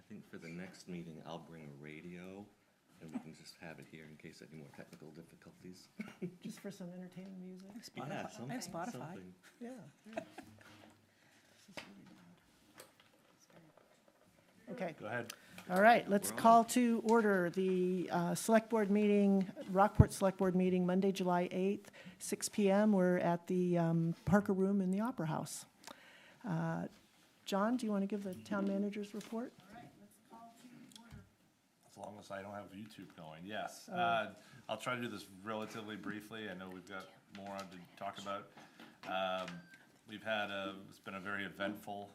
think for the next meeting, I'll bring a radio, and we can just have it here in case any more technical difficulties. Just for some entertaining music? Yeah, I have something, Spotify. something. Yeah. This is really loud. Okay. Go ahead. All right, let's call to order the Select Board meeting, Rockport Select Board meeting, Monday, July 8th, 6 p.m. We're at the Parker Room in the Opera House. John, do you want to give the town manager's report? As long as I don't have YouTube going, yes. I'll try to do this relatively briefly. I know we've got more on to talk about. It's been a very eventful,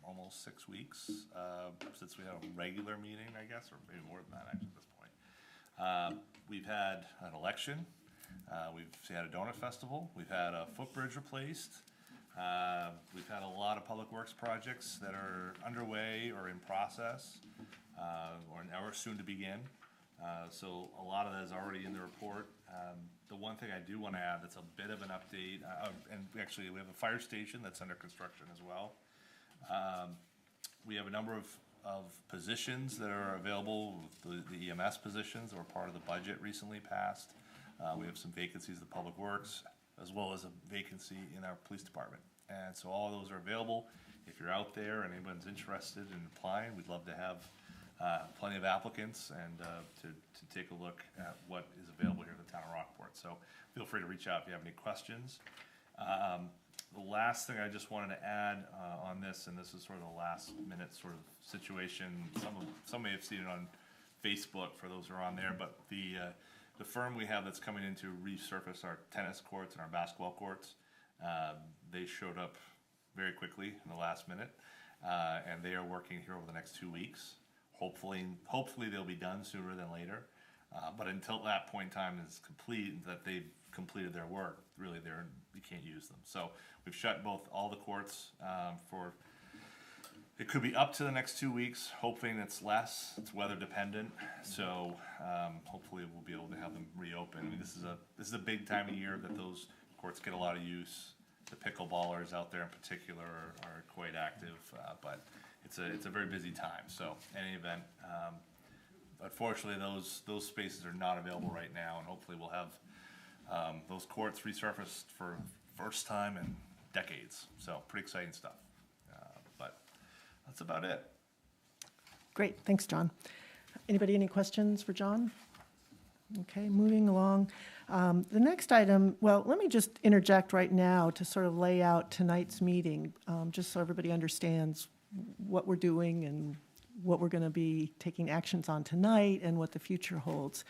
almost 6 weeks since we had a regular meeting, I guess, or maybe more than that actually at this point. We've had an election. We've had a donut festival. We've had a footbridge replaced. We've had a lot of public works projects that are underway or in process, or soon to begin. So a lot of that is already in the report. The one thing I do want to add that's a bit of an update, and actually we have a fire station that's under construction as well. We have a number of positions that are available, the EMS positions that were part of the budget recently passed. We have some vacancies in the public works, as well as a vacancy in our police department. And so all of those are available. If you're out there and anyone's interested in applying, we'd love to have plenty of applicants and to take a look at what is available here in the town of Rockport. So feel free to reach out if you have any questions. The last thing I just wanted to add on this, and this is sort of the last minute sort of situation, some may have seen it on Facebook for those who are on there, but the firm we have that's coming in to resurface our tennis courts and our basketball courts, they showed up very quickly in the last minute, and they are working here over the next 2 weeks. Hopefully they'll be done sooner than later. But until that point in time is complete, that they've completed their work, really you can't use them. So we've shut all the courts for, it could be up to the next 2 weeks, hoping it's less. It's weather dependent. So hopefully we'll be able to have them reopen. I mean, this is a big time of year that those courts get a lot of use. The pickleballers out there in particular are quite active, but it's a very busy time. So in any event, unfortunately those spaces are not available right now, and hopefully we'll have those courts resurfaced for first time in decades. So pretty exciting stuff. But that's about it. Great, thanks, John. Anybody any questions for John? Okay, moving along. The next item, well, let me just interject right now to sort of lay out tonight's meeting, just so everybody understands what we're doing and what we're going to be taking actions on tonight and what the future holds.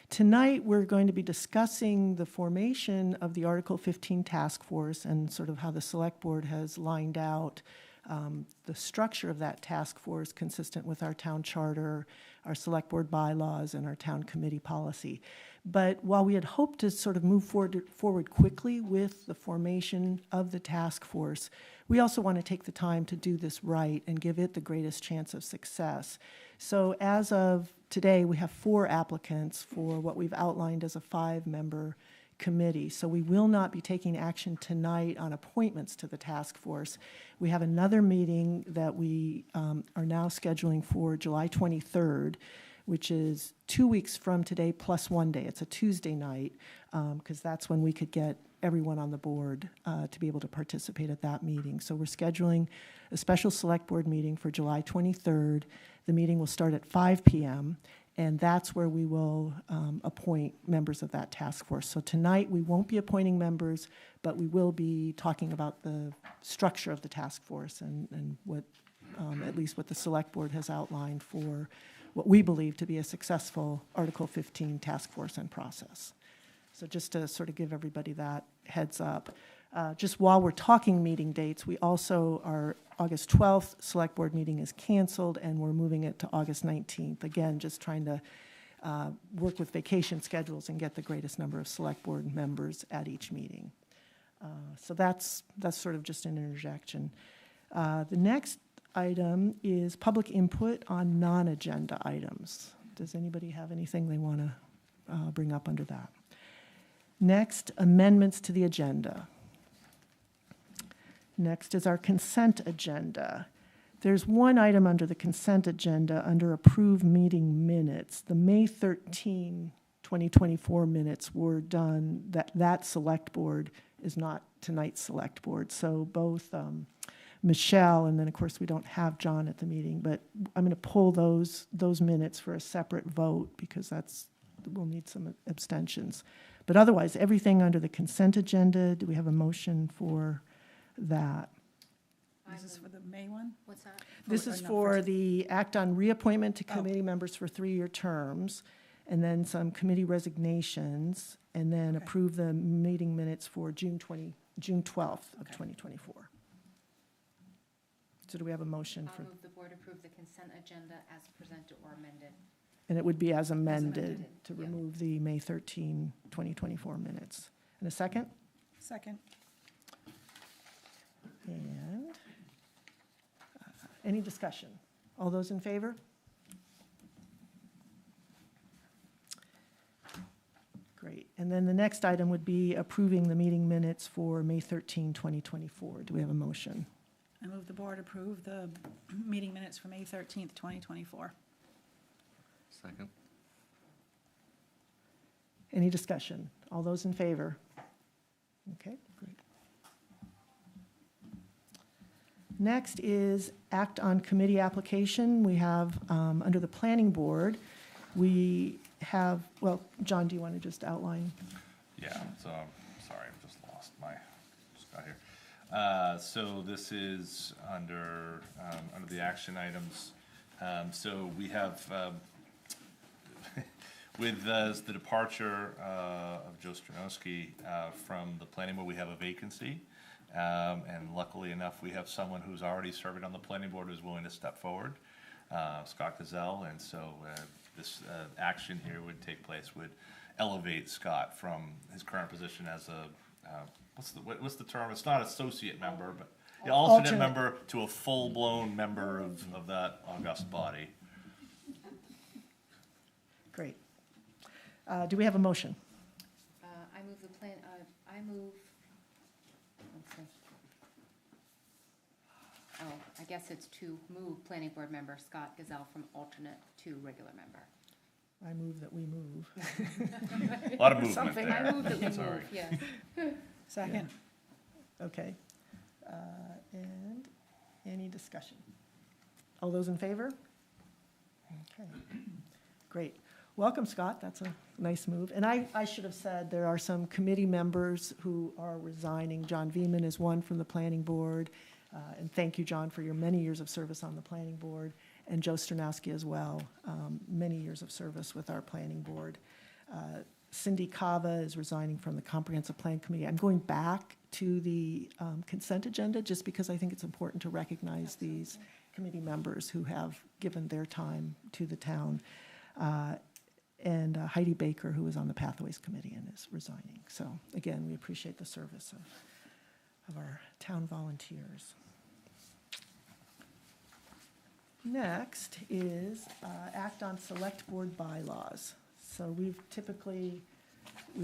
Tonight, we're going to be discussing the formation of the Article 15 task force and sort of how the Select Board has lined out the structure of that task force consistent with our town charter, our Select Board bylaws, and our town committee policy. But while we had hoped to sort of move forward quickly with the formation of the task force, we also want to take the time to do this right and give it the greatest chance of success. So as of today, we have 4 applicants for what we've outlined as a 5-member committee. So we will not be taking action tonight on appointments to the task force. We have another meeting that we are now scheduling for July 23rd, which is 2 weeks from today plus 1 day. It's a Tuesday night, because that's when we could get everyone on the board to be able to participate at that meeting. So we're scheduling a special Select Board meeting for July 23rd. The meeting will start at 5 p.m., and that's where we will appoint members of that task force. So tonight, we won't be appointing members, but we will be talking about the structure of the task force and what, at least what the Select Board has outlined for what we believe to be a successful Article 15 task force and process. So just to sort of give everybody that heads up. Just while we're talking meeting dates, we also, our August 12th Select Board meeting is canceled, and we're moving it to August 19th. Again, just trying to work with vacation schedules and get the greatest number of Select Board members at each meeting. So that's sort of just an interjection. The next item is public input on non-agenda items. Does anybody have anything they want to bring up under that? Next, amendments to the agenda. Next is our consent agenda. There's one item under the consent agenda, under approved meeting minutes. The May 13, 2024 minutes were done, that select board is not tonight's select board. So both Michelle, and then of course we don't have John at the meeting, but I'm going to pull those minutes for a separate vote because we'll need some abstentions. But otherwise, everything under the consent agenda, do we have a motion for that? This is for the May one? What's that? This Or is no, for first. the act on reappointment to Oh. committee members for 3-year terms, and then some committee resignations, and then Okay. approve the meeting minutes for June 12th of Okay. 2024. So do we have a motion I'll for, move the board approve the consent agenda as presented or amended. and it would be as amended amended, to yeah. remove the May 13, 2024 minutes. And a second? Second. And any discussion? All those in favor? Great. And then the next item would be approving the meeting minutes for May 13, 2024. Do we have a motion? I move the board approve the meeting minutes for May 13th, 2024. Second. Any discussion? All those in favor? Okay, great. Next is act on committee application. We have, under the planning board, we have, well, John, do you want to just outline? Yeah, so, sorry, I've just lost just got here. So this is under the action items. So we have, with the departure of Joe Stranowski from the planning board, we have a vacancy. And luckily enough, we have someone who's already serving on the planning board who's willing to step forward, Scott Gazelle. And so this action here would take place, would elevate Scott from his current position as a, what's the term? It's not associate member, but the alternate Alternate. member to a full-blown member of that august body. Great. Do we have a motion? I move I move, let's see. Oh, I guess it's to move planning board member Scott Gazelle from alternate to regular member. I move that we move. A lot of movement Something. I there. move that we Sorry. move, yes. Second. Okay. And any discussion? All those in favor? Okay, great. Welcome, Scott. That's a nice move. And I should have said, there are some committee members who are resigning. John Veman is one from the planning board. And thank you, John, for your many years of service on the planning board. And Joe Stranowski as well, many years of service with our planning board. Cindy Cava is resigning from the Comprehensive Plan Committee. I'm going back to the consent agenda just because I think it's important to recognize these committee members who have given their time to the town. And Heidi Baker, who is on the Pathways Committee and is resigning. So again, we appreciate the service of our town volunteers. Next is act on select board bylaws. So we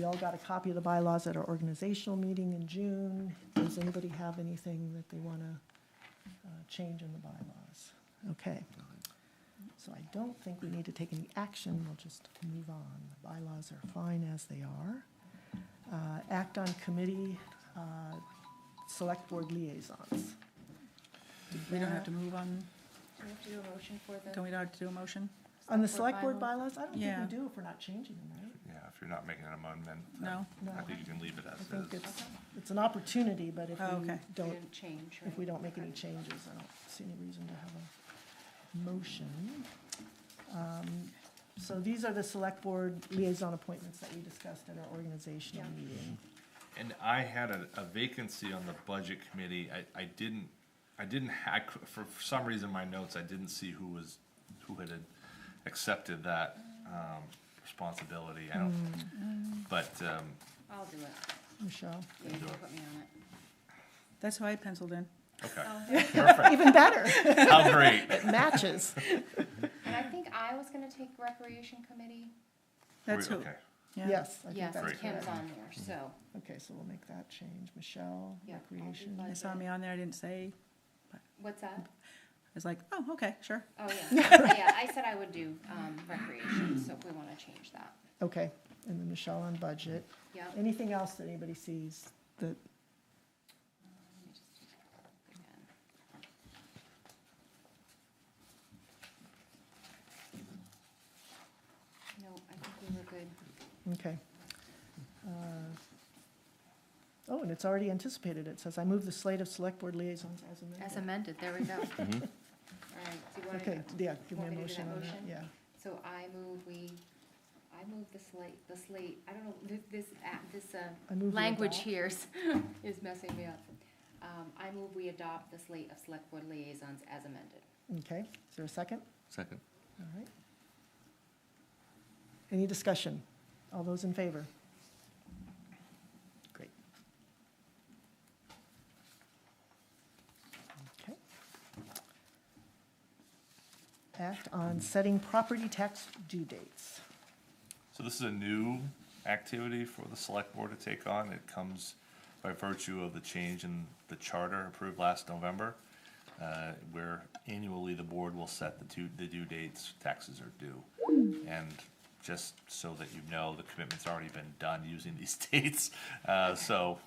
all got a copy of the bylaws at our organizational meeting in June. Does anybody have anything that they want to change in the bylaws? Okay. So I don't think we need to take any action, we'll just move on. The bylaws are fine as they are. Act on committee, select board liaisons. We don't have to move on, Do we have to do a motion for the? don't we have to do a motion? On the select board bylaws, I don't think Yeah. we do if we're not changing them, right? Yeah, if you're not making an amendment, No? No. I think you can leave it I as think is. it's an opportunity, but if Oh, we okay. We don't, didn't change, right? if we don't make any changes, I don't see any reason to have a motion. So these are the select board liaison appointments that we discussed at our organizational Yeah. meeting. And I had a vacancy on the budget committee. For some reason, my notes, I didn't see who had accepted that, responsibility. I don't, but, I'll do it. Michelle? Yeah, you do can it. put me on it. That's who I penciled in. okay, perfect. Even better, How great. it matches. And I think I was gonna take recreation committee. That's who, Okay. yeah. Yes, I think Yes, that's Great. Kim's correct. on there, so. Okay, so we'll make that change. Michelle, Yeah, I'll do recreation. budget. You saw me on there, I didn't say, What's that? was like, oh, okay, sure. Oh, yeah. Yeah, I said I would do recreation, so if we want to change that. Okay, and then Michelle on budget. Yeah. Anything else that anybody sees that, Let me just do that again. No, I think we were good. okay. Oh, and it's already anticipated. It says, I move the slate of select board liaisons as amended. As amended, there we go. All right, do you want Okay, to, yeah, give me want a me to do motion that on that, motion? yeah. so I move the slate, I don't know, this I move we language adopt. here is messing me up. I move we adopt the slate of select board liaisons as amended. Okay, is there a second? Second. All right. Any discussion? All those in favor? Great. Okay. Act on setting property tax due dates. So this is a new activity for the select board to take on. It comes by virtue of the change in the charter approved last November, where annually the board will set the due dates taxes are due. And just so that you know, the commitment's already been done using these dates. So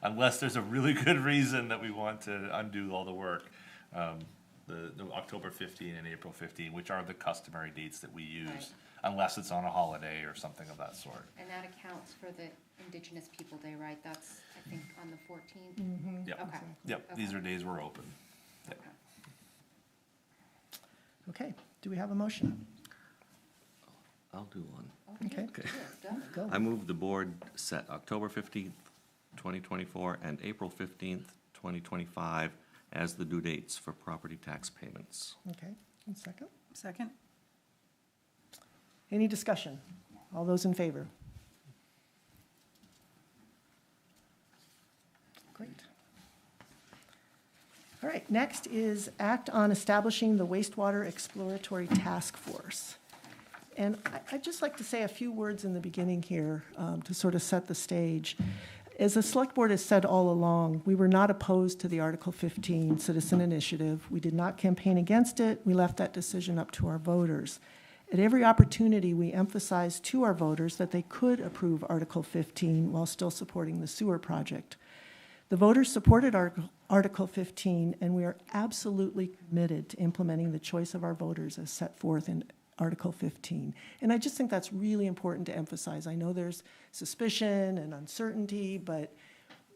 unless there's a really good reason that we want to undo all the work, the October 15 and April 15, which are the customary dates that we use, Right. unless it's on a holiday or something of that sort. And that accounts for the Indigenous People Day, right? That's, I think, on the 14th? Yep, Okay. yep, these are days we're open. Yep. Okay, do we have a motion? I'll do one. Okay. Good, done. Go. I move the board set October 15th, 2024, and April 15th, 2025 as the due dates for property tax payments. Okay, and second? Second? Any discussion? All those in favor? Great. All right, next is act on establishing the wastewater exploratory task force. And I'd just like to say a few words in the beginning here to sort of set the stage. As the select board has said all along, we were not opposed to the Article 15 citizen initiative. We did not campaign against it. We left that decision up to our voters. At every opportunity, we emphasized to our voters that they could approve Article 15 while still supporting the sewer project. The voters supported Article 15, and we are absolutely committed to implementing the choice of our voters as set forth in Article 15. And I just think that's really important to emphasize. I know there's suspicion and uncertainty, but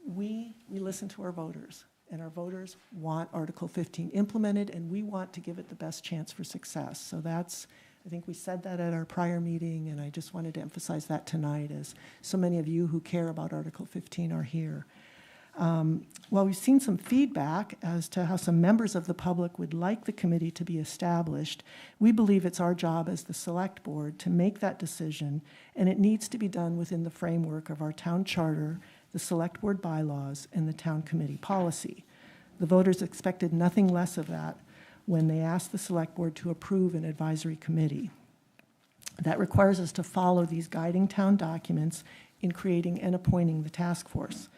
we listen to our voters, and our voters want Article 15 implemented, and we want to give it the best chance for success. So that's, I think we said that at our prior meeting, and I just wanted to emphasize that tonight as so many of you who care about Article 15 are here. While we've seen some feedback as to how some members of the public would like the committee to be established, we believe it's our job as the select board to make that decision, and it needs to be done within the framework of our town charter, the select board bylaws, and the town committee policy. The voters expected nothing less of that when they asked the select board to approve an advisory committee. That requires us to follow these guiding town documents in creating and appointing the task force.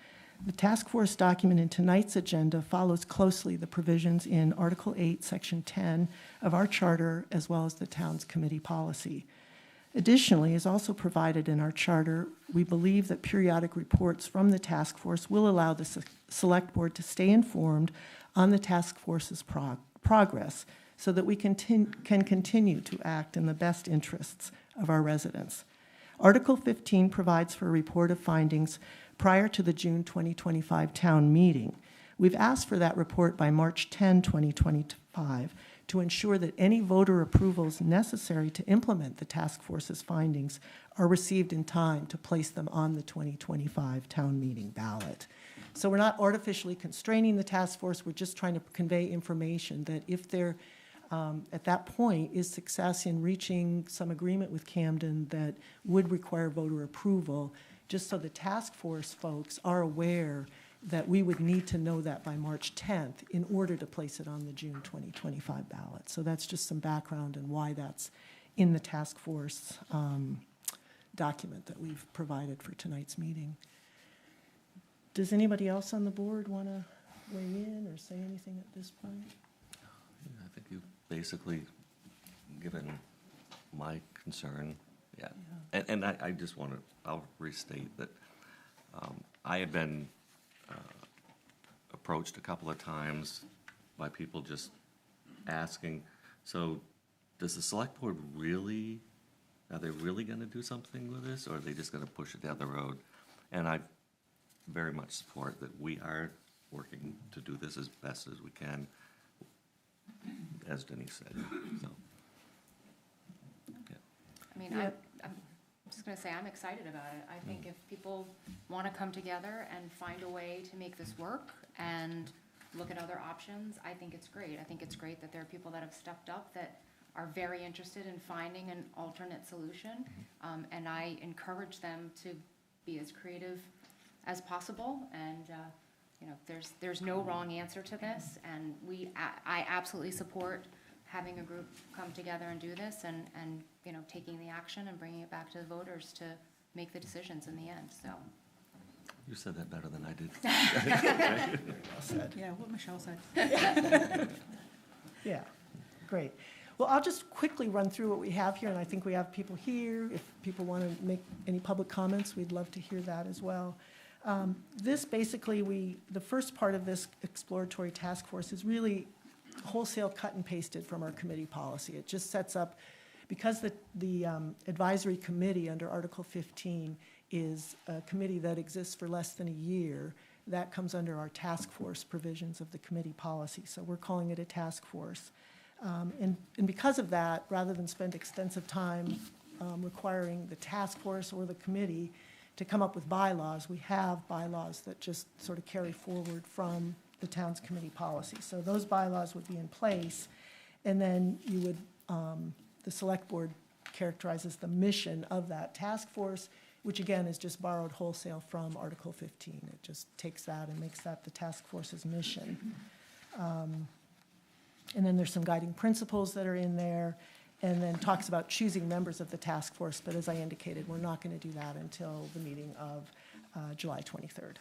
The task force document in tonight's agenda follows closely the provisions in Article 8, Section 10 of our charter, as well as the town's committee policy. Additionally, as also provided in our charter, we believe that periodic reports from the task force will allow the select board to stay informed on the task force's progress so that we can continue to act in the best interests of our residents. Article 15 provides for a report of findings prior to the June 2025 town meeting. We've asked for that report by March 10, 2025, to ensure that any voter approvals necessary to implement the task force's findings are received in time to place them on the 2025 town meeting ballot. So we're not artificially constraining the task force, we're just trying to convey information that if there, at that point, is success in reaching some agreement with Camden that would require voter approval, just so the task force folks are aware that we would need to know that by March 10th in order to place it on the June 2025 ballot. So that's just some background and why that's in the task force document that we've provided for tonight's meeting. Does anybody else on the board want to weigh in or say anything at this point? I basically given my concern, yeah. And I just want to, I'll restate that I have been approached a couple of times by people just asking, so does the select board really, are they really going to do something with this, or are they just going to push it down the road? And I very much support that we are working to do this as best as we can, as Denise said, so. Yeah. I mean, Yeah. I'm just gonna say, I'm excited about it. I think if people wanna come together and find a way to make this work and look at other options, I think it's great. I think it's great that there are people that have stepped up that are very interested in finding an alternate solution. And I encourage them to be as creative as possible. And, you know, there's no wrong answer to this. And I absolutely support having a group come together and do this and, you know, taking the action and bringing it back to the voters to make the decisions in the end, so. You said that better than I did. Well said. Yeah, what Michelle said. Yeah, great. Well, I'll just quickly run through what we have here, and I think we have people here. If people want to make any public comments, we'd love to hear that as well. This basically, the first part of this exploratory task force is really wholesale cut and pasted from our committee policy. It just sets up, because the advisory committee under Article 15 is a committee that exists for less than a year, that comes under our task force provisions of the committee policy. So we're calling it a task force. And because of that, rather than spend extensive time requiring the task force or the committee to come up with bylaws, we have bylaws that just sort of carry forward from the town's committee policy. So those bylaws would be in place, and then you would, the select board characterizes the mission of that task force, which again is just borrowed wholesale from Article 15. It just takes that and makes that the task force's mission. And then there's some guiding principles that are in there, and then talks about choosing members of the task force, but as I indicated, we're not going to do that until the meeting of July 23rd.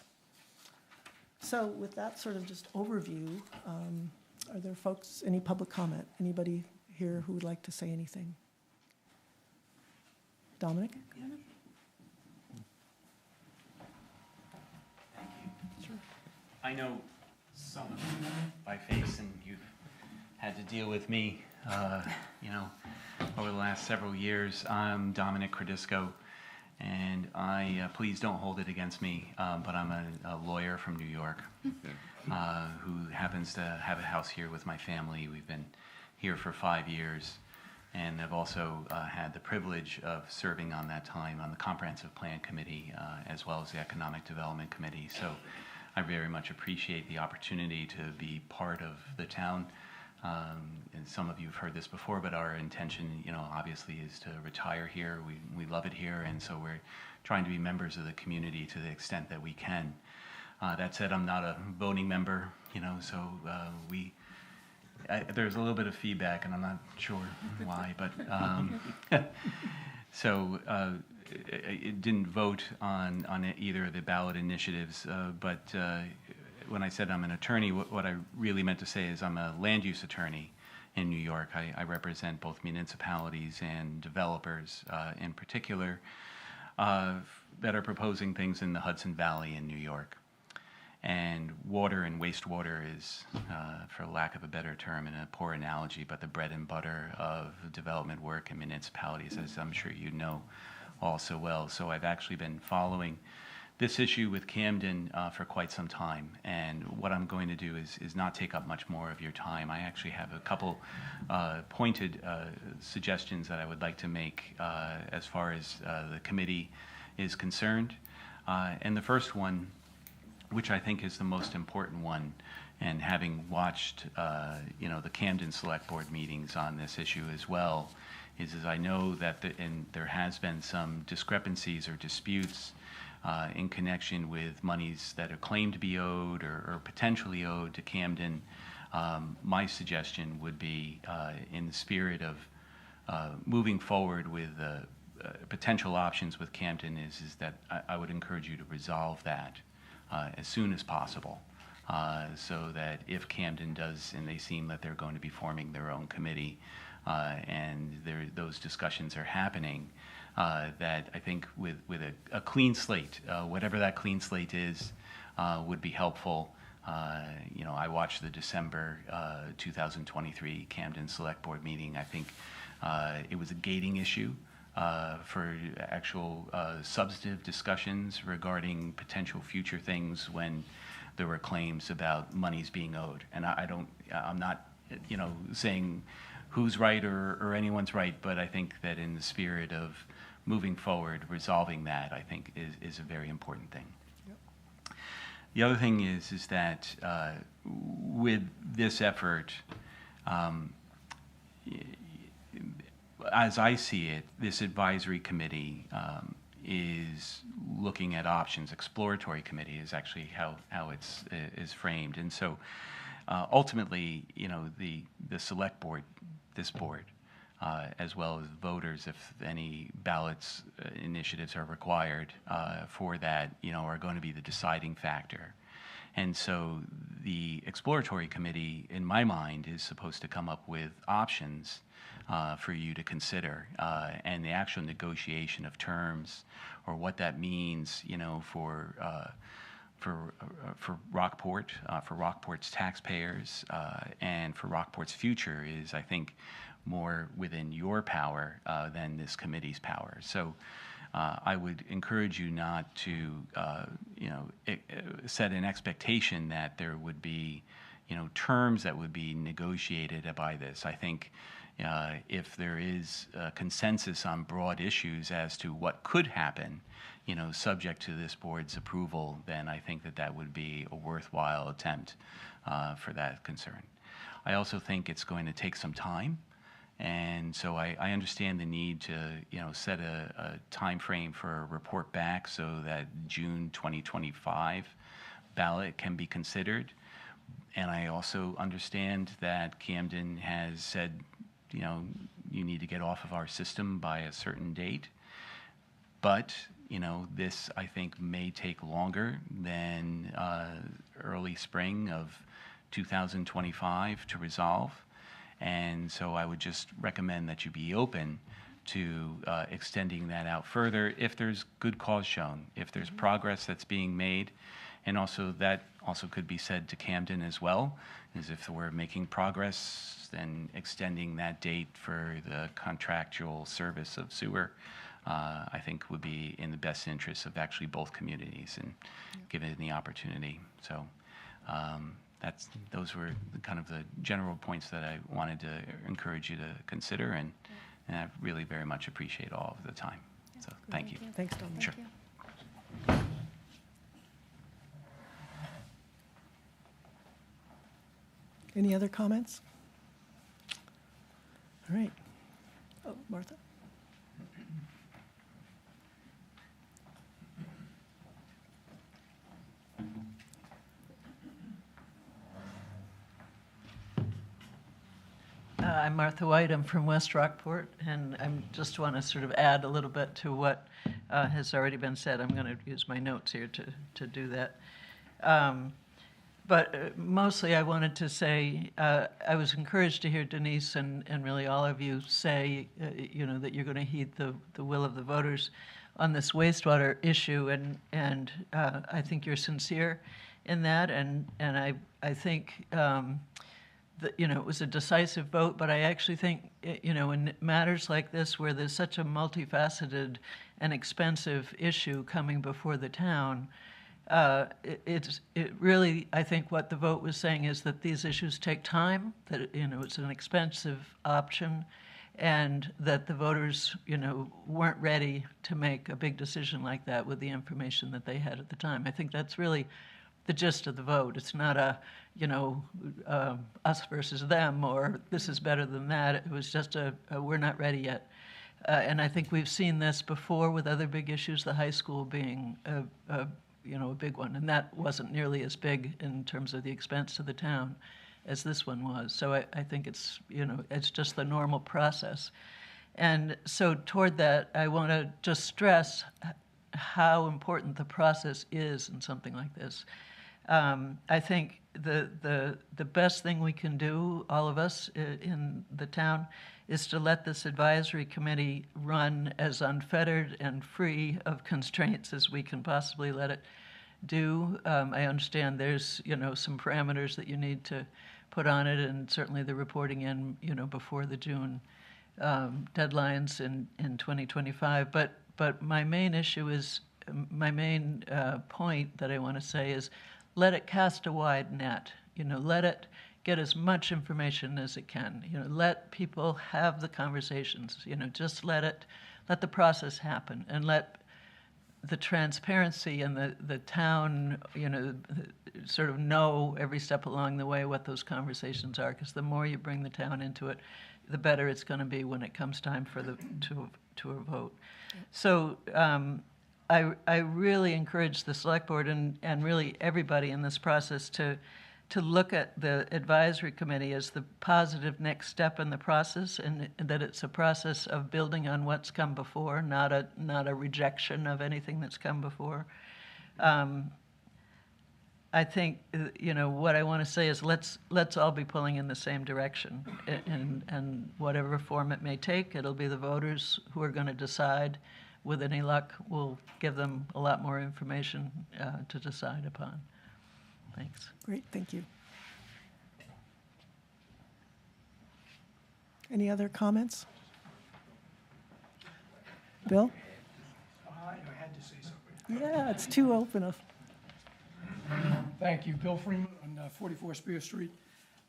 So with that sort of just overview, are there folks, any public comment? Anybody here who would like to say anything? Dominic? I know some of you by face, and you've had to deal with me, you know, over the last several years. I'm Dominic Credisco, and please don't hold it against me, but I'm a lawyer from New York who happens to have a house here with my family. We've been here for 5 years, and I've also had the privilege of serving on that time on the Comprehensive Plan Committee as well as the Economic Development Committee. So I very much appreciate the opportunity to be part of the town. And some of you have heard this before, but our intention, you know, obviously is to retire here. We love it here, and so we're trying to be members of the community to the extent that we can. That said, I'm not a voting member, you know, so there's a little bit of feedback, and I'm not sure why, but so it didn't vote on either of the ballot initiatives, but when I said I'm an attorney, what I really meant to say is I'm a land use attorney in New York. I represent both municipalities and developers in particular that are proposing things in the Hudson Valley in New York. And water and wastewater is, for lack of a better term and a poor analogy, but the bread and butter of development work in municipalities, as I'm sure you know all so well. So I've actually been following this issue with Camden for quite some time, and what I'm going to do is not take up much more of your time. I actually have a couple pointed suggestions that I would like to make as far as the committee is concerned. And the first one, which I think is the most important one, and having watched you know, the Camden Select Board meetings on this issue as well, is I know that there has been some discrepancies or disputes in connection with monies that are claimed to be owed or potentially owed to Camden. My suggestion would be, in the spirit of moving forward with potential options with Camden, is that I would encourage you to resolve that as soon as possible. so that if Camden does, and they seem that they're going to be forming their own committee, and those discussions are happening, that I think with a clean slate, whatever that clean slate is, would be helpful. I watched the December 2023 Camden Select Board meeting. I think it was a gating issue for actual substantive discussions regarding potential future things when there were claims about monies being owed. And I'm not, saying who's right or anyone's right, but I think that in the spirit of moving forward, resolving that, I think is a very important thing. The other thing is that with this effort, as I see it, this advisory committee is looking at options. Exploratory committee is actually how it's is framed, and so ultimately, the select board, this board, as well as voters, if any ballots initiatives are required for that, are going to be the deciding factor. And so the exploratory committee, in my mind, is supposed to come up with options for you to consider, and the actual negotiation of terms or what that means, for Rockport, for Rockport's taxpayers, and for Rockport's future is, I think, more within your power than this committee's power. So I would encourage you not to, set an expectation that there would be, terms that would be negotiated by this. I think if there is a consensus on broad issues as to what could happen, subject to this board's approval, then I think that would be a worthwhile attempt for that concern. I also think it's going to take some time. And so I understand the need to, set a time frame for a report back so that June 2025 ballot can be considered. And I also understand that Camden has said, you need to get off of our system by a certain date. But, this, I think, may take longer than early spring of 2025 to resolve. And so I would just recommend that you be open to extending that out further if there's good cause shown, if there's progress that's being made. And also that also could be said to Camden as well, is if we're making progress, then extending that date for the contractual service of sewer, I think would be in the best interest of actually both communities and given the opportunity. So those were kind of the general points that I wanted to encourage you to consider, and I really very much appreciate all of the time. So thank you. Thanks, Dominic. Sure. Any other comments? All right. Oh, Martha? I'm Martha White. I'm from West Rockport, and I just want to sort of add a little bit to what has already been said. I'm going to use my notes here to do that. But mostly I wanted to say I was encouraged to hear Denise and really all of you say, that you're going to heed the will of the voters on this wastewater issue, and I think you're sincere in that, and I think that, it was a decisive vote, but I actually think, in matters like this where there's such a multifaceted and expensive issue coming before the town, it really, I think what the vote was saying is that these issues take time, that, it's an expensive option, and that the voters, weren't ready to make a big decision like that with the information that they had at the time. I think that's really the gist of the vote. It's not a, us versus them, or this is better than that. It was just a we're not ready yet. And I think we've seen this before with other big issues, the high school being a big one. And that wasn't nearly as big in terms of the expense to the town as this one was. So I think it's, it's just the normal process. And so toward that, I want to just stress how important the process is in something like this. I think the best thing we can do, all of us in the town, is to let this advisory committee run as unfettered and free of constraints as we can possibly let it do. I understand there's, some parameters that you need to put on it, and certainly the reporting in, before the June deadlines in 2025. But my main issue is, my main point that I want to say is, let it cast a wide net. Let it get as much information as it can. Let people have the conversations. Just let the process happen, and let the transparency and the town, sort of know every step along the way what those conversations are. Because the more you bring the town into it, the better it's going to be when it comes time for to a vote. So I really encourage the select board and really everybody in this process to look at the advisory committee as the positive next step in the process, and that it's a process of building on what's come before, not a rejection of anything that's come before. I think, what I want to say is let's all be pulling in the same direction, and whatever form it may take, it'll be the voters who are going to decide. With any luck, we'll give them a lot more information to decide upon. Thanks. Great, thank you. Any other comments? Bill? I had to say something. Yeah, it's too open. Thank you. Bill Freeman on 44 Spear Street.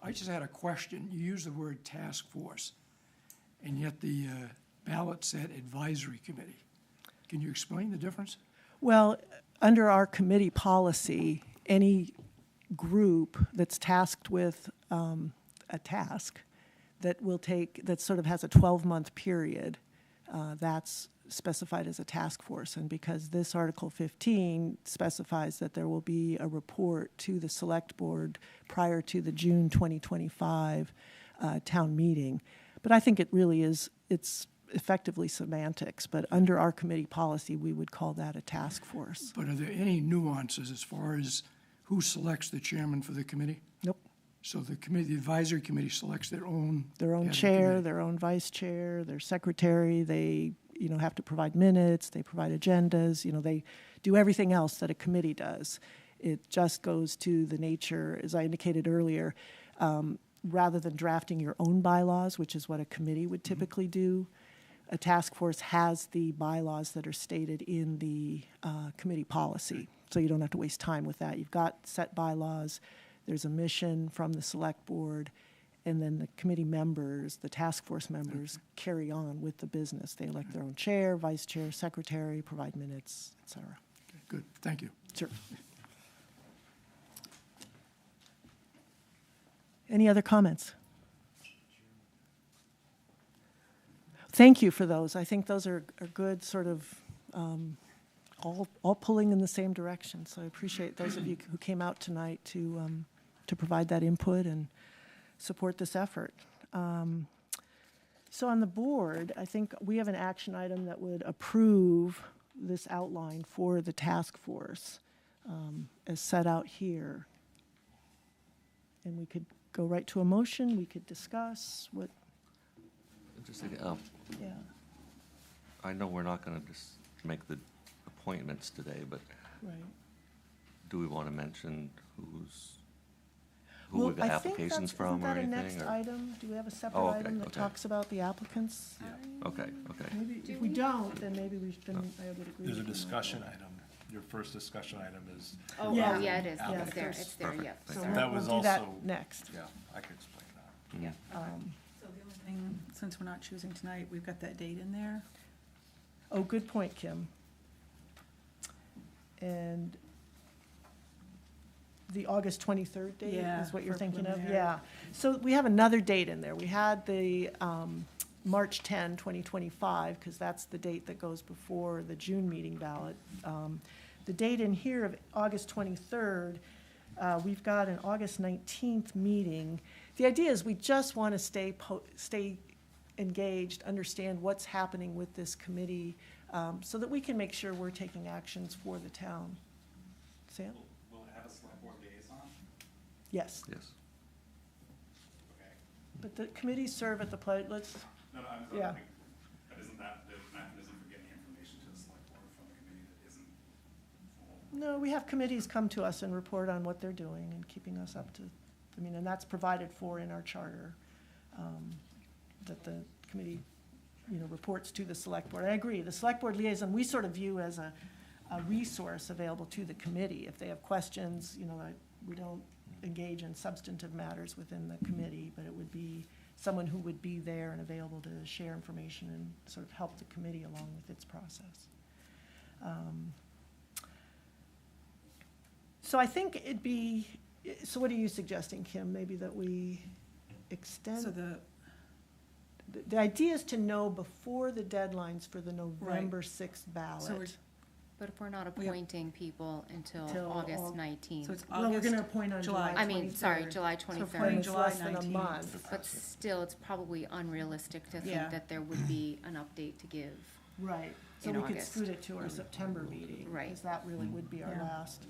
I just had a question. You used the word task force, and yet the ballot said advisory committee. Can you explain the difference? Well, under our committee policy, any group that's tasked with a task that sort of has a 12-month period, that's specified as a task force. And because this Article 15 specifies that there will be a report to the select board prior to the June 2025 town meeting. But I think it really is, it's effectively semantics, but under our committee policy, we would call that a task force. But are there any nuances as far as who selects the chairman for the committee? Nope. So the advisory committee selects their own Their own head of the chair, committee. their own vice chair, their secretary, they, have to provide minutes, they provide agendas, they do everything else that a committee does. It just goes to the nature, as I indicated earlier, rather than drafting your own bylaws, which is what a committee would typically do, a task force has the bylaws that are stated in the committee policy. So you don't have to waste time with that. You've got set bylaws, there's a mission from the select board, and then the committee members, the task force members, carry on with the business. They elect their own chair, vice chair, secretary, provide minutes, et cetera. Okay, good, thank you. Sure. Any other comments? Thank you for those. I think those are good, sort of all pulling in the same direction. So I appreciate those of you who came out tonight to provide that input and support this effort. So on the board, I think we have an action item that would approve this outline for the task force as set out here. And we could go right to a motion. We could discuss what, Interesting. yeah. I know we're not going to just make the appointments today, but Right. do we want to mention who Well, we got I think applications that's- from or Isn't that anything? a next or- item? Do we have a separate Oh, okay, item that okay. talks about the applicants? Okay, okay. Maybe, Do if we we? don't, then maybe we should, then I would agree. There's a with you. discussion item. Your first discussion item is, Oh, Yeah. yeah, it is. Yeah, It's there, there's- it's there, Perfect. yep, Thank So sorry. That we'll was do that also- next. yeah, I can explain that. Yeah. So the only thing, since we're not choosing tonight, we've got that date in there. Oh, good point, Kim. And the August 23rd date Yeah, is what you're for thinking of? preliminary. Yeah. So we have another date in there. We had the March 10, 2025, because that's the date that goes before the June meeting ballot. The date in here of August 23rd, we've got an August 19th meeting. The idea is we just want to stay engaged, understand what's happening with this committee, so that we can make sure we're taking actions for the town. Sam? Will it have a select board meeting Yes, Yes. but the committees serve at the pledge, let's, No, no, I'm, Yeah. but isn't that the mechanism for getting information to the select board from a committee that isn't full? no, we have committees come to us and report on what they're doing and keeping us up to, I mean, and that's provided for in our charter, that the committee, you know, reports to the select board. I agree, the select board liaison, we sort of view as a resource available to the committee. If they have questions, you know, we don't engage in substantive matters within the committee, but it would be someone who would be there and available to share information and sort of help the committee along with its process. So I think it'd be, so what are you suggesting, Kim? Maybe that we extend? So The idea is to know before the deadlines for the November 6th so we're, ballot. But if we're not We have- appointing people until Till August Aug- 19th. so it's Well, we're August, gonna appoint on July. July I mean, sorry, 23rd. July So And 23rd. appointing it's July less than a 19th. month. But still, it's probably unrealistic to Yeah. think that there would be an update to give. Right, so in we could August. scoot it to our September meeting. Right. Because that really would be our Yeah. last.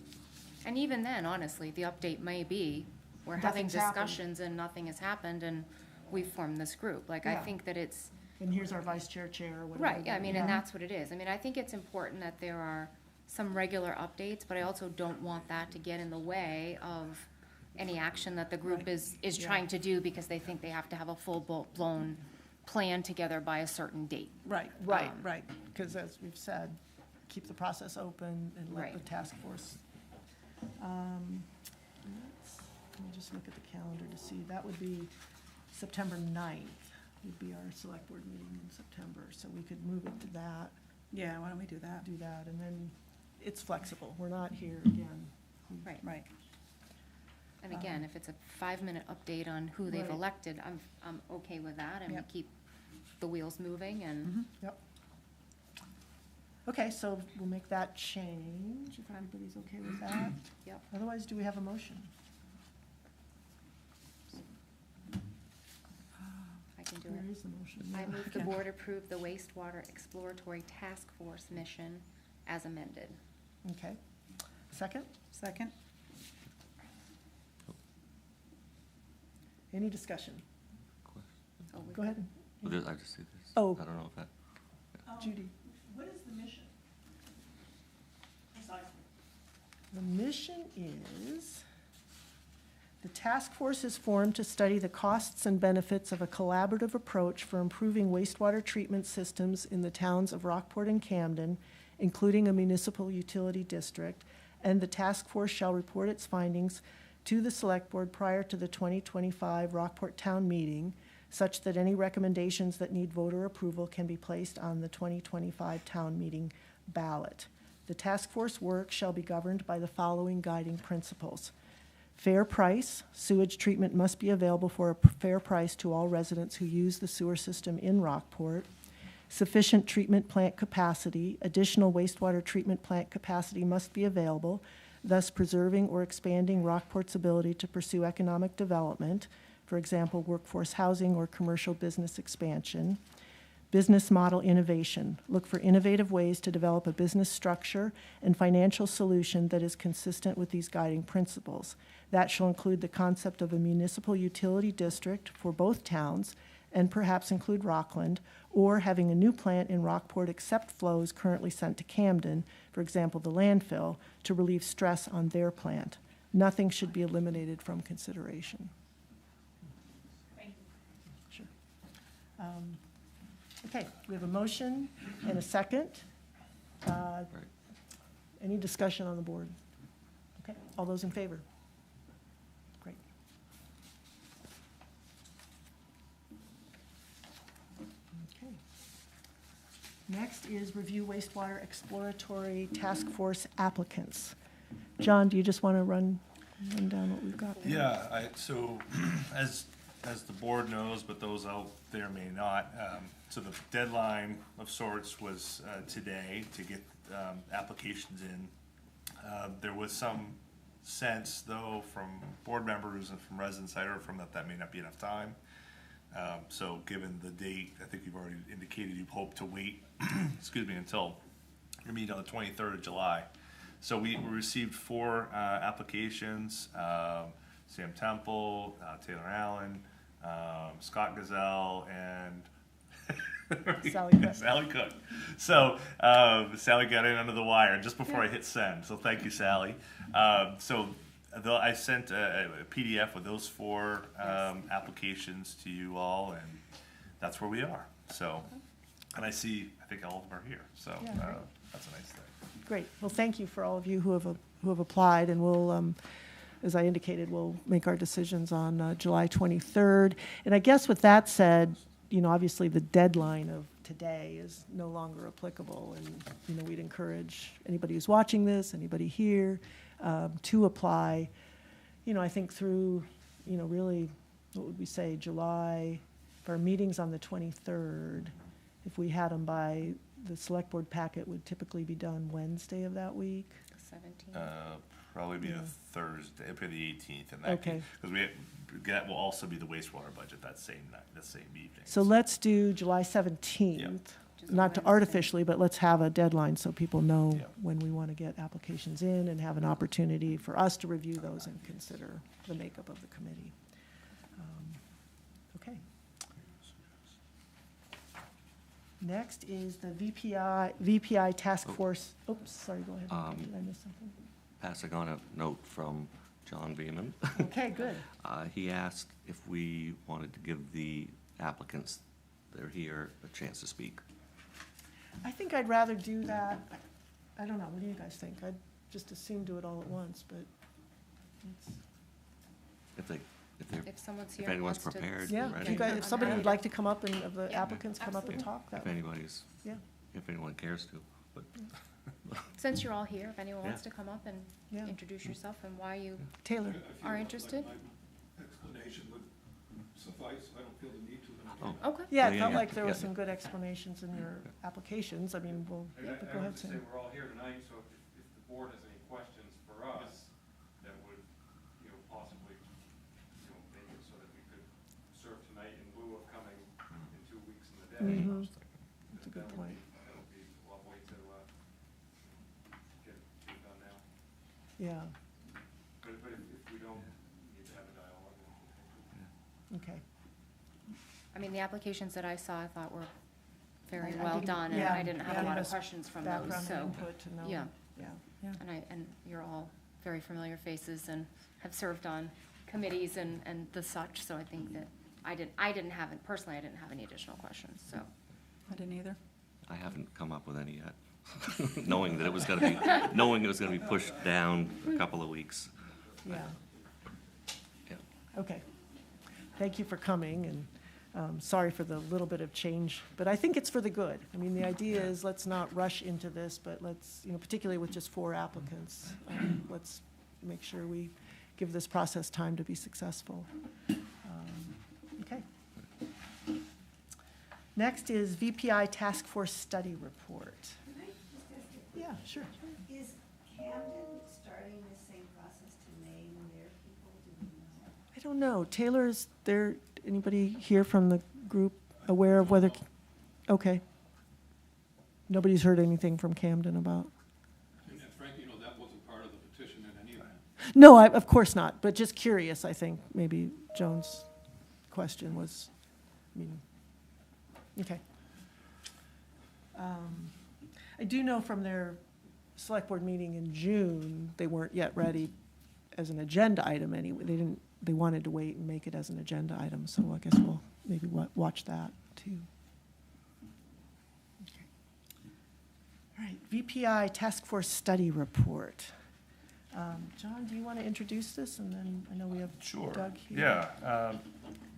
And even then, honestly, the update may be, we're having Nothing's happened. discussions and nothing has happened and we've formed this group. Like, I Yeah. think that it's, And here's our vice chair, or whatever. right, yeah, I mean, and Yeah. that's what it is. I mean, I think it's important that there are some regular updates, but I also don't want that to get in the way of any action that the group Right. is Yeah. trying to do because they think they have to have a full-blown plan together by a certain date. right, Right, right. right, because as we've said, keep the process open and let the Right. task force. Let me just look at the calendar to see, that would be September 9th would be our select board meeting in September, so we could move it to that, Yeah, why don't we do that? do that, and then it's flexible, we're not here again. Right. Right, And again, if it's a 5-minute update on who they've Right. elected, I'm okay with that and we Yep. keep the wheels moving and, Yep. Okay, so we'll make that change, if everybody's okay with that. yep. Otherwise, do we have a motion? I can do Where it. is the motion? I move the Okay. board approve the wastewater exploratory task force mission as amended. Okay. Second? second? Any discussion? Oh, we've Go got- ahead, Well, I just see this. Oh. I don't know if that, Judy. What is the mission? The mission is, the task force is formed to study the costs and benefits of a collaborative approach for improving wastewater treatment systems in the towns of Rockport and Camden, including a municipal utility district, and the task force shall report its findings to the select board prior to the 2025 Rockport Town Meeting, such that any recommendations that need voter approval can be placed on the 2025 town meeting ballot. The task force work shall be governed by the following guiding principles. Fair price, sewage treatment must be available for a fair price to all residents who use the sewer system in Rockport. Sufficient treatment plant capacity, additional wastewater treatment plant capacity must be available, thus preserving or expanding Rockport's ability to pursue economic development, for example, workforce housing or commercial business expansion. Business model innovation. Look for innovative ways to develop a business structure and financial solution that is consistent with these guiding principles. That shall include the concept of a municipal utility district for both towns, and perhaps include Rockland, or having a new plant in Rockport accept flows currently sent to Camden, for example, the landfill, to relieve stress on their plant. Nothing should be eliminated from consideration. Sure. Okay, we have a motion and a second. right. Any discussion on the board? Okay, all those in favor? Great. Okay. Next is review wastewater exploratory task force applicants. John, do you just want to run down what we've got there? Yeah, so as the board knows, but those out there may not, so the deadline of sorts was today to get applications in. There was some sense, though, from board members and from residents I heard from that may not be enough time. So given the date, I think you've already indicated you hope to wait, excuse me, until your meeting on the 23rd of July. So we received 4 applications. Sam Temple, Taylor Allen, Scott Gazelle, and Sally Cook. Sally Cook. So Sally got in under the wire just before I hit send. So thank you, Sally. I sent a PDF with those 4 applications to you all, and that's where we are. So, and I think all of them are here. So Yeah, great. that's a nice thing. Great. Well, thank you for all of you who have applied, and we'll, as I indicated, we'll make our decisions on July 23rd. And I guess with that said, obviously the deadline of today is no longer applicable, and we'd encourage anybody who's watching this, anybody here, to apply. I think through, really, what would we say, July, if our meeting's on the 23rd, if we had them by, the select board packet would typically be done Wednesday of that week. 17. Probably be Yeah. the Thursday, it'd be the 18th in that Okay. case. Because that will also be the wastewater budget that same night, that same evening. So let's do July 17th, Which is a not to Wednesday. artificially, but let's have a deadline so people know Yeah. when we want to get applications in and have an opportunity for us to review those and consider the makeup of the committee. Okay. Next is the VPI Task Force, oops, sorry, go ahead. Did I miss something? Passing on a note from John Beeman. Okay, good. He asked if we wanted to give the applicants that are here a chance to speak. I think I'd rather do that. I don't know, what do you guys think? I'd just as soon do it all at once, but it's. If If someone's here. if and anyone's wants to prepared, Yeah, ready. if you guys, if I'm somebody happy would to- like to come up and, of the Yeah, applicants come up and absolutely. talk, that If would, anybody's, yeah, if anyone cares to, but Since you're all here, if anyone wants Yeah. to come up and Yeah. introduce yourself and why you Taylor. are interested. Explanation would suffice, I don't feel the need to. Oh. Okay. Yeah, Yeah, it felt yeah, like there were yeah. some good explanations in your applications. I mean, well, yeah, but go ahead, Sam. we're all here tonight, so if the board has any questions for us, that would, possibly, make it so that we could serve tonight in lieu of coming in 2 weeks in the day. Mhm. That's a good That would point. be- That would be a lot way to, get it done now. Yeah, But if we don't need to have a dialogue, then okay. I mean, the applications that I saw, I thought were very I well didn't- done, and yeah, I didn't have yeah. a lot of Give us questions from those, Background so. and input to know. Yeah, Yeah, and you're all very familiar faces and have served on committees and the such, so I think that personally, I didn't have any additional questions, so. I didn't either. I haven't come up with any yet. Knowing it was gonna be pushed down a couple of weeks. yeah, Yeah. okay. Thank you for coming, and sorry for the little bit of change, but I think it's for the good. I mean, the idea is let's not rush into this, but let's, particularly with just 4 applicants, let's make sure we give this process time to be successful. Okay. Next is VPI Task Force Study Report. Can I just ask you a quick Yeah, sure. Is Camden starting the same process to name their people? Do we know? I don't know. Taylor, is there anybody here from the group aware of whether, okay. Nobody's heard anything from Camden about? And frankly, that wasn't part of the petition in any event. No, of course not, but just curious, I think maybe Joan's question was, okay. I do know from their select board meeting in June, they weren't yet ready as an agenda item anyway. They wanted to wait and make it as an agenda item, so I guess we'll maybe watch that too. Okay. All right, VPI Task Force Study Report. John, do you want to introduce this, and then I know we have Sure. Doug here. Yeah,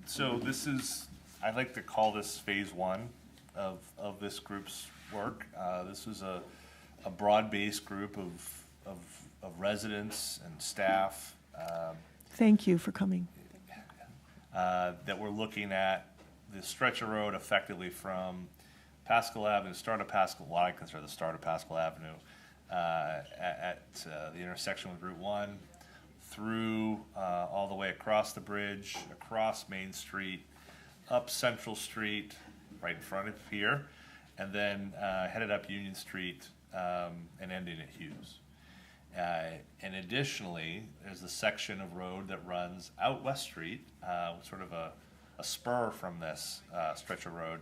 so this is, I like to call this phase 1 of this group's work. This was a broad-based group of residents and staff Thank you for coming. that were looking at the stretch of road effectively from Pascal Avenue, start of Pascal, what I consider the start of Pascal Avenue, at the intersection with Route 1, through all the way across the bridge, across Main Street, up Central Street, right in front of here, and then headed up Union Street and ending at Hughes. And additionally, there's a section of road that runs out West Street, sort of a spur from this stretch of road,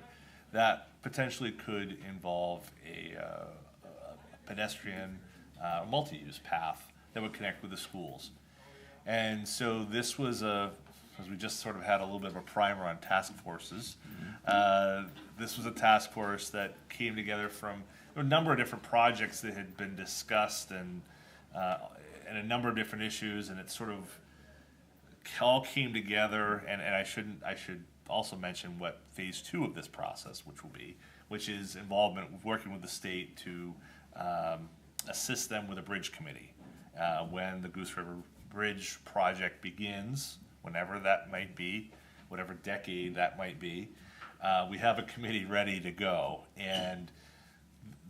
that potentially could involve a pedestrian multi-use path that would connect with the schools. And so this was as we just sort of had a little bit of a primer on task forces, this was a task force that came together from a number of different projects that had been discussed and a number of different issues, and it sort of all came together. And I should also mention what phase 2 of this process, which is involvement with working with the state to assist them with a bridge committee when the Goose River Bridge project begins, whenever that might be, whatever decade that might be. We have a committee ready to go, and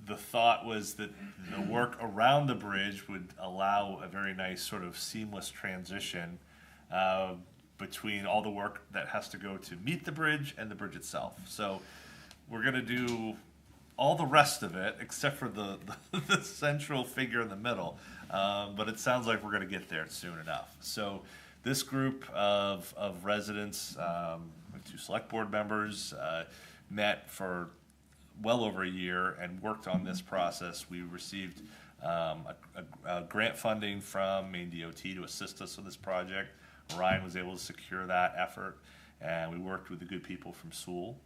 the thought was that the work around the bridge would allow a very nice sort of seamless transition between all the work that has to go to meet the bridge and the bridge itself. So we're gonna do all the rest of it except for the central figure in the middle. But it sounds like we're gonna get there soon enough. So this group of residents, 2 select board members, met for well over a year and worked on this process. We received a grant funding from Maine DOT to assist us with this project. Ryan was able to secure that effort, and we worked with the good people from Sewell,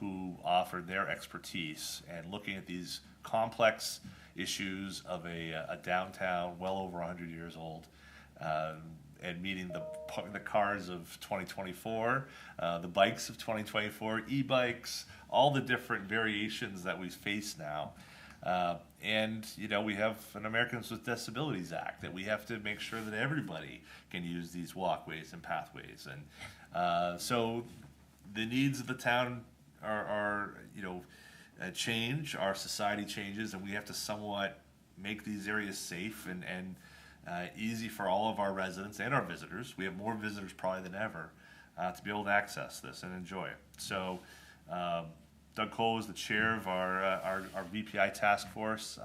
who offered their expertise and looking at these complex issues of a downtown well over 100 years old, and meeting the cars of 2024, the bikes of 2024, e-bikes, all the different variations that we face now. And, we have an Americans with Disabilities Act that we have to make sure that everybody can use these walkways and pathways. And so the needs of the town are change, our society changes, and we have to somewhat make these areas safe and easy for all of our residents and our visitors. We have more visitors probably than ever to be able to access this and enjoy it. So Doug Cole is the chair of our VPI task force.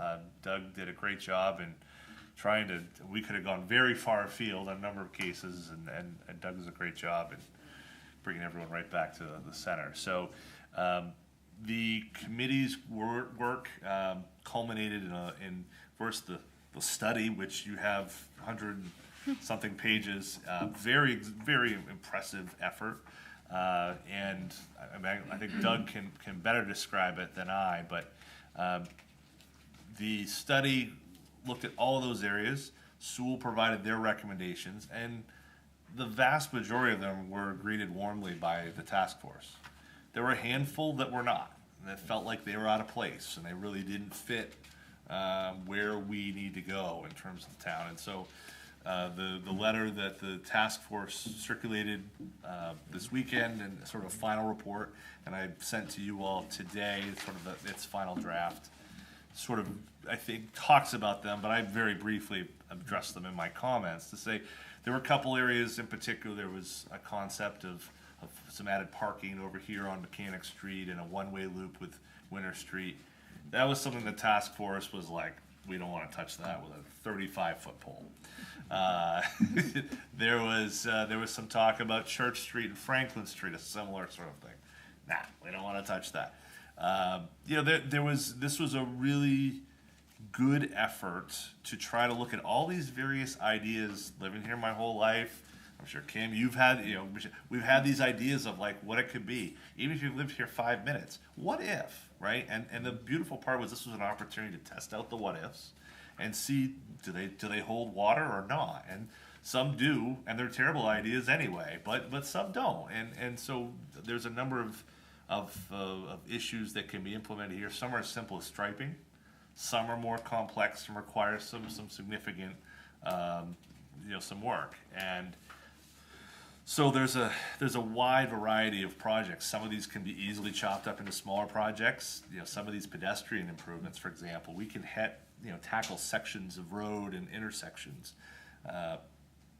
Doug did a great job in we could have gone very far afield on a number of cases, and Doug does a great job in bringing everyone right back to the center. So the committee's work culminated in first the study, which you have 100-something pages, very, very impressive effort. And I think Doug can better describe it than I, but the study looked at all of those areas. Sewell provided their recommendations, and the vast majority of them were greeted warmly by the task force. There were a handful that were not, and that felt like they were out of place, and they really didn't fit where we need to go in terms of the town. And so the letter that the task force circulated this weekend, and sort of final report, and I sent to you all today, sort of its final draft, sort of, I think, talks about them, but I very briefly addressed them in my comments to say there were a couple areas in particular. There was a concept of some added parking over here on Mechanic Street and a one-way loop with Winter Street. That was something the task force was like, we don't want to touch that with a 35-foot pole. There was some talk about Church Street and Franklin Street, a similar sort of thing. Nah, we don't want to touch that. This was a really good effort to try to look at all these various ideas. Living here my whole life, I'm sure Kim, you've had, we've had these ideas of like what it could be. Even if you've lived here 5 minutes, what if, right? And the beautiful part was this was an opportunity to test out the what ifs and see do they hold water or not. And some do, and they're terrible ideas anyway. But some don't. And so there's a number of issues that can be implemented here. Some are as simple as striping. Some are more complex and require some significant, some work. And so there's a wide variety of projects. Some of these can be easily chopped up into smaller projects. Some of these pedestrian improvements, for example, we can tackle sections of road and intersections.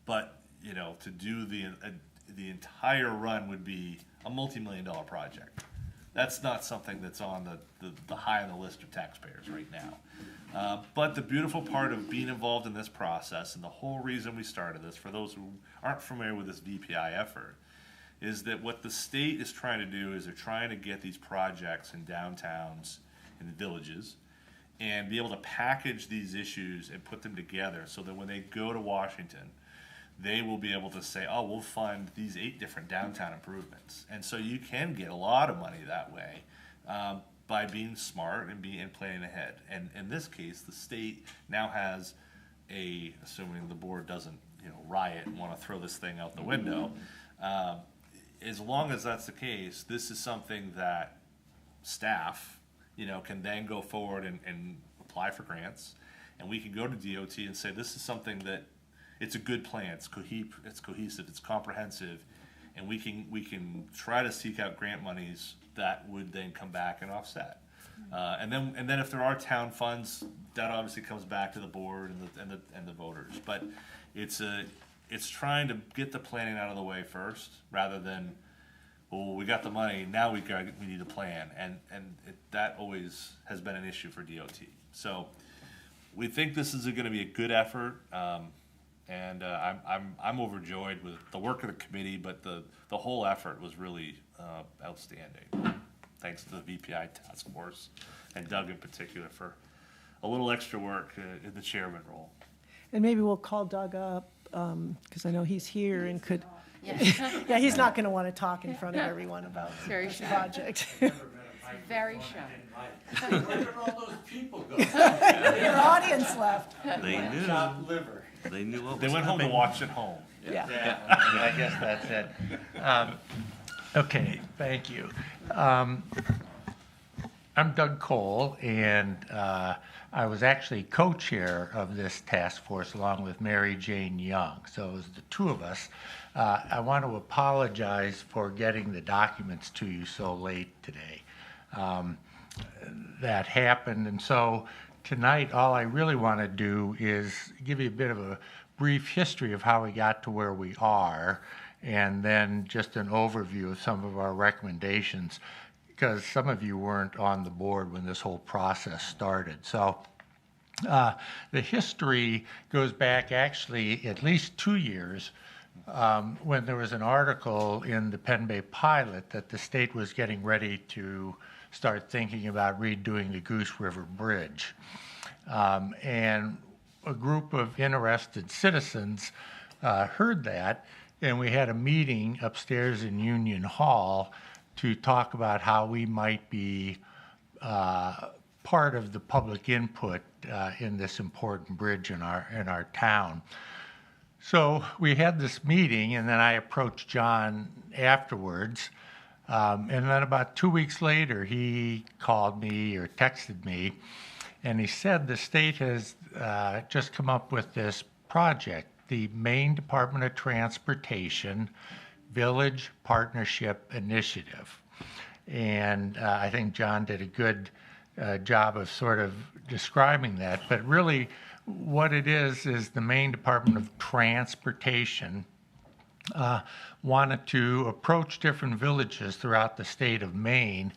But to do the entire run would be a multi-million-dollar project. That's not something that's on the high on the list of taxpayers right now. But the beautiful part of being involved in this process, and the whole reason we started this, for those who aren't familiar with this VPI effort, is that what the state is trying to do is they're trying to get these projects in downtowns and villages and be able to package these issues and put them together so that when they go to Washington, they will be able to say, oh, we'll fund these 8 different downtown improvements. And so you can get a lot of money that way by being smart and planning ahead. And in this case, the state now has assuming the board doesn't riot and want to throw this thing out the window, as long as that's the case, this is something that staff can then go forward and apply for grants. And we can go to DOT and say, this is something that it's a good plan, it's cohesive, it's comprehensive, and we can try to seek out grant monies that would then come back and offset. And then if there are town funds, that obviously comes back to the board and the voters. But it's trying to get the planning out of the way first, rather than, well, we got the money, now we need a plan, and that always has been an issue for DOT. So we think this is going to be a good effort. And I'm overjoyed with the work of the committee, but the whole effort was really outstanding. Thanks to the VPI task force and Doug in particular for a little extra work in the chairman role. And maybe we'll call Doug up, because I know he's here and could, Yes. yeah, he's not going to want to talk in front of everyone about Very this shy. project. Very shy. Where did all those people go? Your audience left. They knew. Chopped liver. They knew what They was went home to coming. watch at home. Yeah. I guess that's it. Okay, thank you. I'm Doug Cole, and I was actually co-chair of this task force along with Mary Jane Young. So it was the two of us. I want to apologize for getting the documents to you so late today. That happened, and so tonight all I really want to do is give you a bit of a brief history of how we got to where we are, and then just an overview of some of our recommendations, because some of you weren't on the board when this whole process started. So the history goes back actually at least 2 years, when there was an article in the Penn Bay Pilot that the state was getting ready to start thinking about redoing the Goose River Bridge. And a group of interested citizens heard that, and we had a meeting upstairs in Union Hall to talk about how we might be part of the public input in this important bridge in our town. So we had this meeting, and then I approached John afterwards. And then about 2 weeks later, he called me or texted me, and he said the state has just come up with this project, the Maine Department of Transportation Village Partnership Initiative. And I think John did a good job of sort of describing that. But really, what it is the Maine Department of Transportation wanted to approach different villages throughout the state of Maine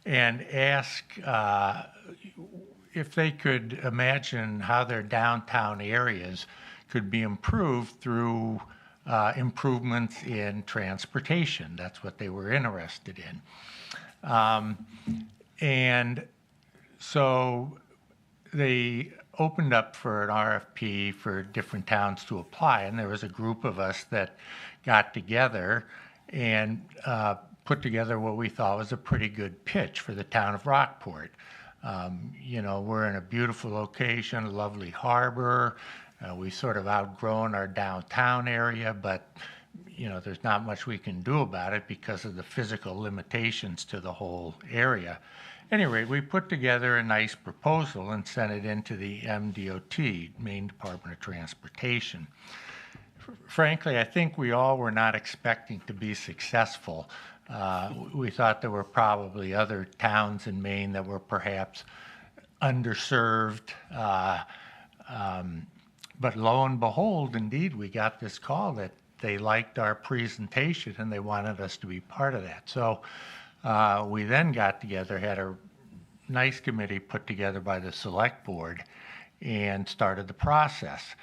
and ask if they could imagine how their downtown areas could be improved through improvements in transportation. That's what they were interested in. And so they opened up for an RFP for different towns to apply, and there was a group of us that got together and put together what we thought was a pretty good pitch for the town of Rockport. We're in a beautiful location, a lovely harbor. We sort of outgrown our downtown area, but there's not much we can do about it because of the physical limitations to the whole area. Anyway, we put together a nice proposal and sent it into the MDOT, Maine Department of Transportation. Frankly, I think we all were not expecting to be successful. We thought there were probably other towns in Maine that were perhaps underserved. But lo and behold, indeed, we got this call that they liked our presentation and they wanted us to be part of that. So we then got together, had a nice committee put together by the select board and started the process.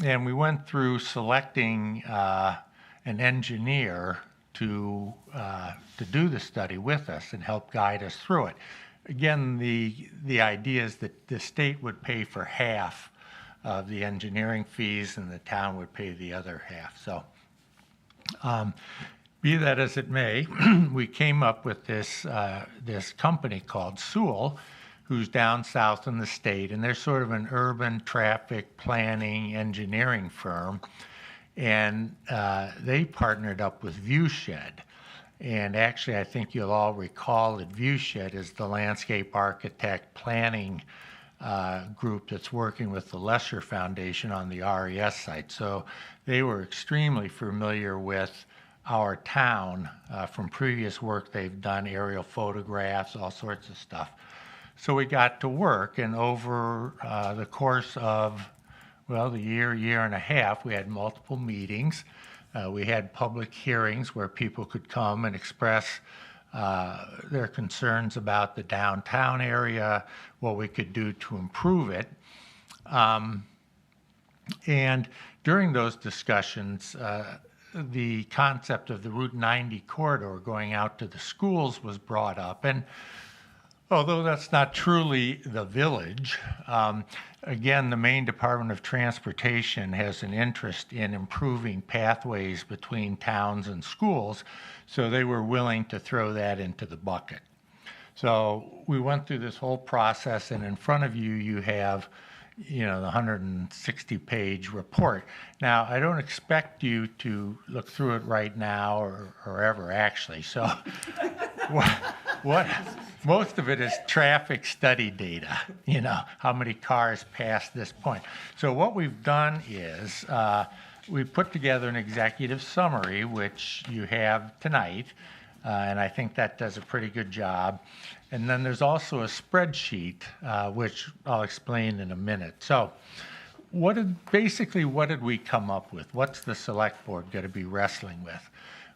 And we went through selecting an engineer to do the study with us and help guide us through it. Again, the idea is that the state would pay for half of the engineering fees and the town would pay the other half. So be that as it may, we came up with this company called Sewell, who's down south in the state, and they're sort of an urban traffic planning engineering firm. And they partnered up with Viewshed. And actually, I think you'll all recall that Viewshed is the landscape architect planning group that's working with the Lesher Foundation on the RES site. So they were extremely familiar with our town from previous work they've done, aerial photographs, all sorts of stuff. So we got to work, and over the course of, well, the year and a half, we had multiple meetings. We had public hearings where people could come and express their concerns about the downtown area, what we could do to improve it. And during those discussions, the concept of the Route 90 corridor going out to the schools was brought up. And although that's not truly the village, again, the Maine Department of Transportation has an interest in improving pathways between towns and schools, so they were willing to throw that into the bucket. So we went through this whole process, and in front of you, you have, the 160-page report. Now, I don't expect you to look through it right now or ever, actually. So what most of it is traffic study data, how many cars pass this point. So what we've done is we've put together an executive summary, which you have tonight, and I think that does a pretty good job. And then there's also a spreadsheet, which I'll explain in a minute. So what did we come up with? What's the select board going to be wrestling with?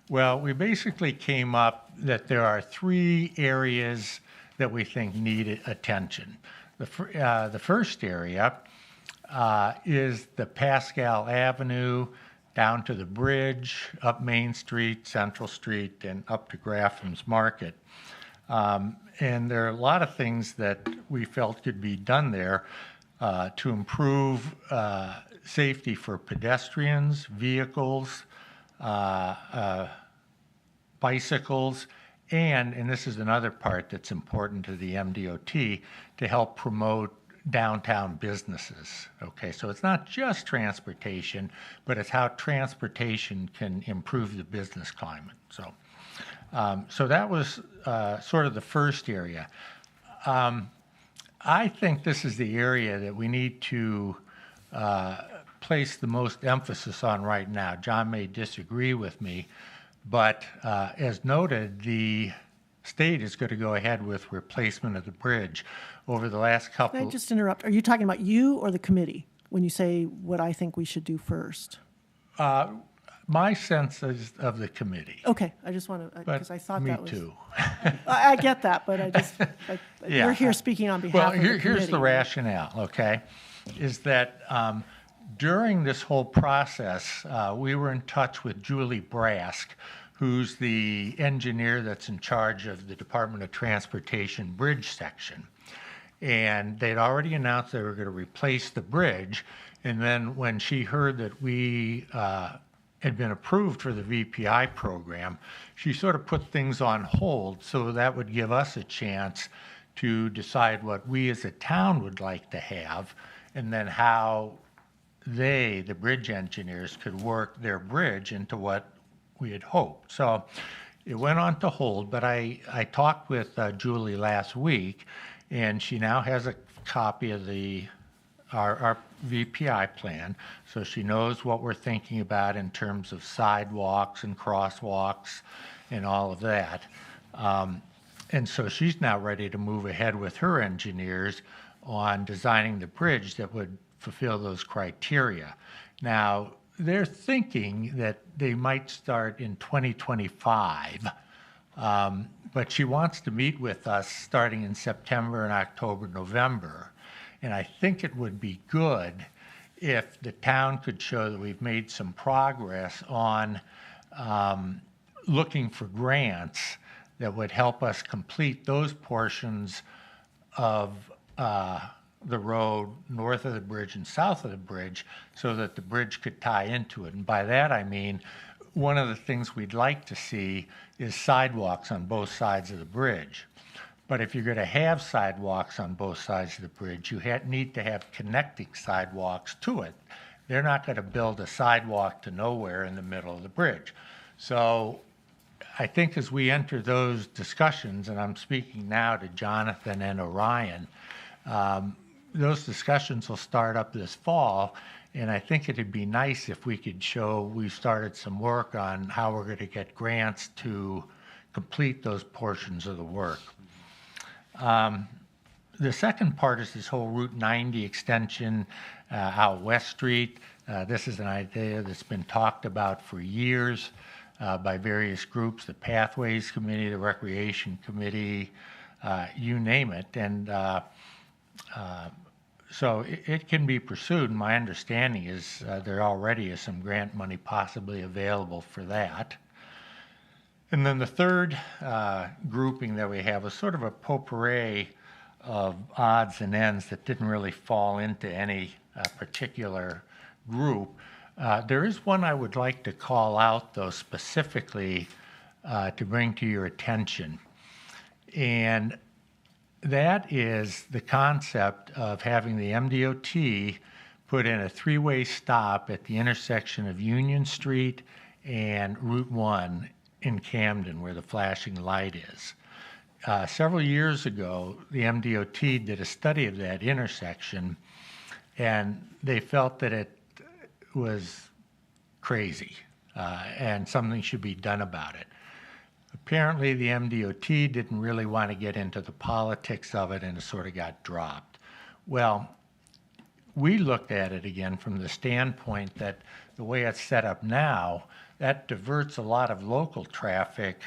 Well, we basically came up that there are 3 areas that we think need attention. The first area is the Pascal Avenue down to the bridge, up Main Street, Central Street, and up to Grafham's Market. And there are a lot of things that we felt could be done there to improve safety for pedestrians, vehicles, bicycles, and this is another part that's important to the MDOT, to help promote downtown businesses. Okay, so it's not just transportation, but it's how transportation can improve the business climate. So that was sort of the first area. I think this is the area that we need to place the most emphasis on right now. John may disagree with me, but as noted, the state is going to go ahead with replacement of the bridge. Over the last couple... Can I just interrupt? Are you talking about you or the committee when you say what I think we should do first? My sense is of the committee. Okay, I just want to, because I thought that was... Me too. I get that, but I just, you're here speaking on behalf of the committee. Here's the rationale, okay, is that during this whole process, we were in touch with Julie Brask, who's the engineer that's in charge of the Department of Transportation bridge section. And they'd already announced they were going to replace the bridge. And then when she heard that we had been approved for the VPI program, she sort of put things on hold so that would give us a chance to decide what we as a town would like to have, and then how they, the bridge engineers, could work their bridge into what we had hoped. So it went on to hold, but I talked with Julie last week, and she now has a copy of our VPI plan, so she knows what we're thinking about in terms of sidewalks and crosswalks and all of that. And so she's now ready to move ahead with her engineers on designing the bridge that would fulfill those criteria. Now, they're thinking that they might start in 2025, but she wants to meet with us starting in September and October, November. And I think it would be good if the town could show that we've made some progress on looking for grants that would help us complete those portions of the road north of the bridge and south of the bridge so that the bridge could tie into it. And by that I mean, one of the things we'd like to see is sidewalks on both sides of the bridge. But if you're going to have sidewalks on both sides of the bridge, you need to have connecting sidewalks to it. They're not going to build a sidewalk to nowhere in the middle of the bridge. So I think as we enter those discussions, and I'm speaking now to Jonathan and Orion, those discussions will start up this fall, and I think it'd be nice if we could show we started some work on how we're going to get grants to complete those portions of the work. The second part is this whole Route 90 extension out West Street. This is an idea that's been talked about for years by various groups, the Pathways Committee, the Recreation Committee, you name it. And so it can be pursued, and my understanding is there already is some grant money possibly available for that. And then the third grouping that we have is sort of a potpourri of odds and ends that didn't really fall into any particular group. There is one I would like to call out, though, specifically to bring to your attention. And that is the concept of having the MDOT put in a three-way stop at the intersection of Union Street and Route 1 in Camden, where the flashing light is. Several years ago, the MDOT did a study of that intersection, and they felt that it was crazy and something should be done about it. Apparently, the MDOT didn't really want to get into the politics of it, and it sort of got dropped. Well, we looked at it again from the standpoint that the way it's set up now, that diverts a lot of local traffic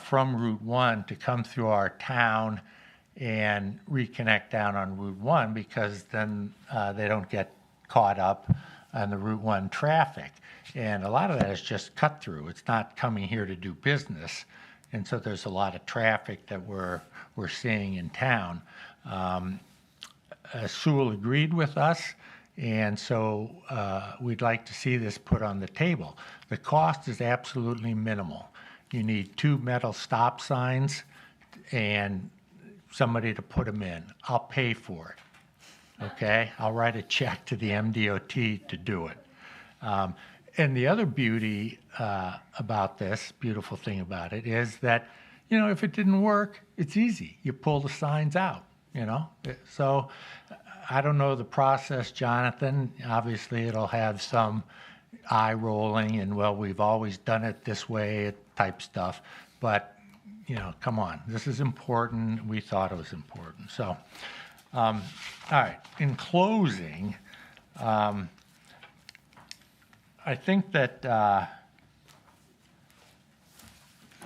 from Route 1 to come through our town and reconnect down on Route 1, because then they don't get caught up on the Route 1 traffic. And a lot of that is just cut through. It's not coming here to do business. And so there's a lot of traffic that we're seeing in town. Sewell agreed with us, and so we'd like to see this put on the table. The cost is absolutely minimal. You need 2 metal stop signs and somebody to put them in. I'll pay for it, okay? I'll write a check to the MDOT to do it. And the other beauty about this, beautiful thing about it, is that, you know, if it didn't work, it's easy. You pull the signs out, you know? So I don't know the process, Jonathan. Obviously, it'll have some eye rolling and, well, we've always done it this way type stuff. But, you know, come on, this is important. We thought it was important. So, all right, in closing, I think that,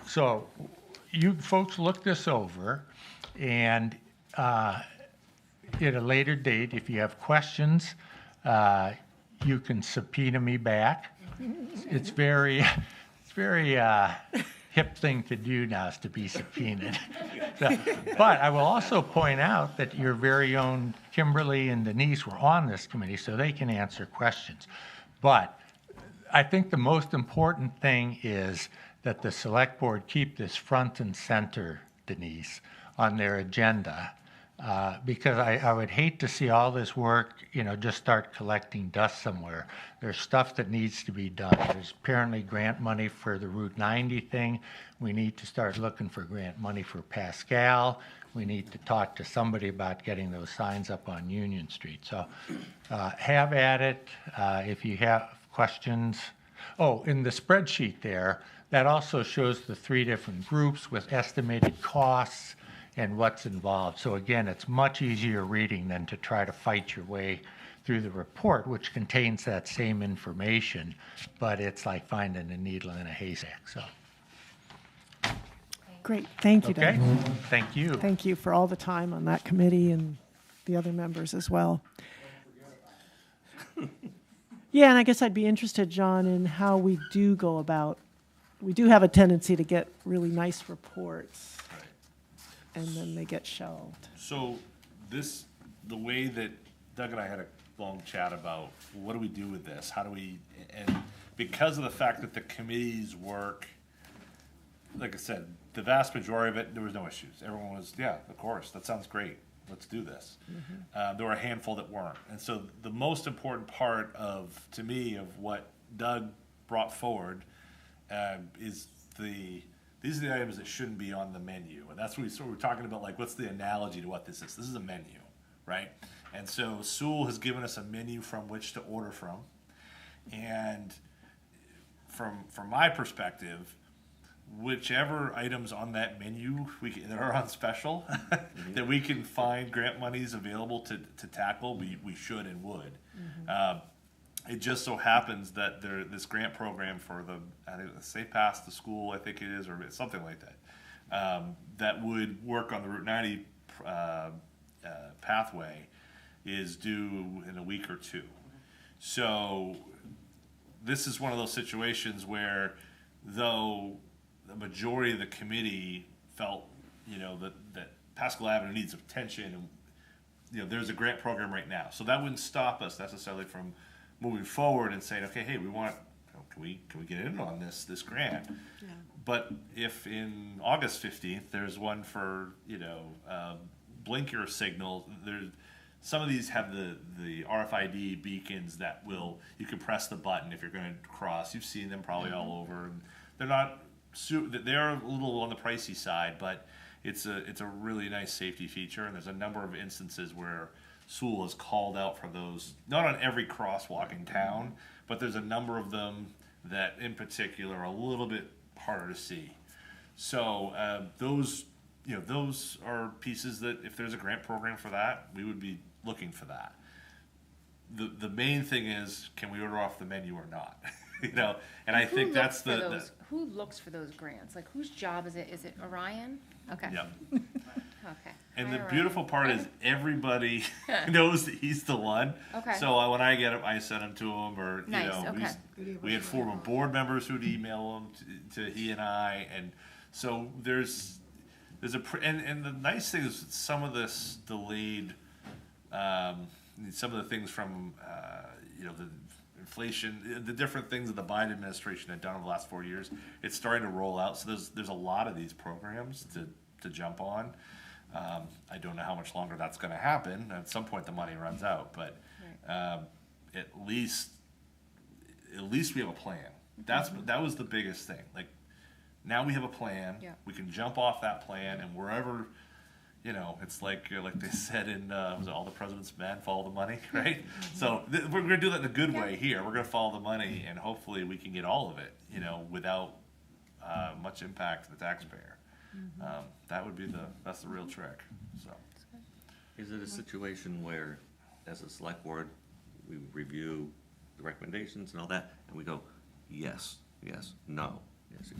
so you folks look this over, and at a later date, if you have questions, you can subpoena me back. It's very hip thing to do now, is to be subpoenaed. So, but I will also point out that your very own Kimberly and Denise were on this committee, so they can answer questions. But I think the most important thing is that the select board keep this front and center, Denise, on their agenda, because I would hate to see all this work, you know, just start collecting dust somewhere. There's stuff that needs to be done. There's apparently grant money for the Route 90 thing. We need to start looking for grant money for Pascal. We need to talk to somebody about getting those signs up on Union Street. So have at it if you have questions. Oh, in the spreadsheet there, that also shows the 3 different groups with estimated costs and what's involved. So again, it's much easier reading than to try to fight your way through the report, which contains that same information, but it's like finding a needle in a haystack. So. Okay, Great, thank you, Okay, Doug. thank you. Thank you for all the time on that committee and the other members as well. Yeah, and I guess I'd be interested, John, in how we do go about, we do have a tendency to get really nice reports, and then they get shelved. So the way that Doug and I had a long chat about, what do we do with this? How do we, and because of the fact that the committees work, like I said, the vast majority of it, there was no issues. Everyone was, yeah, of course, that sounds great. Let's do this. There were a handful that weren't. And so the most important part of, to me, of what Doug brought forward is these are the items that shouldn't be on the menu. And that's what we're talking about, like, what's the analogy to what this is? This is a menu, right? And so Sewell has given us a menu from which to order from. And from my perspective, whichever items on that menu that are on special that we can find grant monies available to tackle, we should and would. It just so happens that this grant program for I think the Safe Pass to School, I think it is, or something like that, that would work on the Route 90 pathway is due in a week or two. So this is one of those situations where, though the majority of the committee felt, that Pascal Avenue needs attention, and there's a grant program right now, so that wouldn't stop us necessarily from moving forward and saying, okay, hey, we want, can we get in on this grant? Yeah. But if in August 15th there's one for blinker signal, some of these have the RFID beacons that you can press the button if you're going to cross. You've seen them probably all over. They're a little on the pricey side, but it's a really nice safety feature, and there's a number of instances where Sewell has called out for those, not on every crosswalk in town, but there's a number of them that in particular are a little bit harder to see. So those are pieces that if there's a grant program for that, we would be looking for that. The main thing is, can we order off the menu or not? And I think that's who looks for those grants? Like, whose job is it? Is it Orion? Okay. Yeah. Okay. And Hi, the Orion. beautiful part is everybody knows that he's the one. Okay. So when I get him, I send him to him, or Nice, okay. we had former board members who'd email him to he and I, and so there's and the nice thing is some of this delayed, some of the things from the inflation, the different things that the Biden administration had done over the last 4 years, it's starting to roll out. So there's a lot of these programs to jump on. I don't know how much longer that's going to happen. At some point, the money runs out, but at least we have a plan. That was the biggest thing. Like, now we have a plan. Yeah. We can jump off that plan, and wherever, it's like they said in was it All the President's Men, follow the money, right? So we're going to do that in a good way here. We're going to follow the money, and hopefully we can get all of it, without much impact to the taxpayer. That would be that's the real trick. So, Is it a situation where, as a select board, we review the recommendations and all that, and we go, yes, no, yes.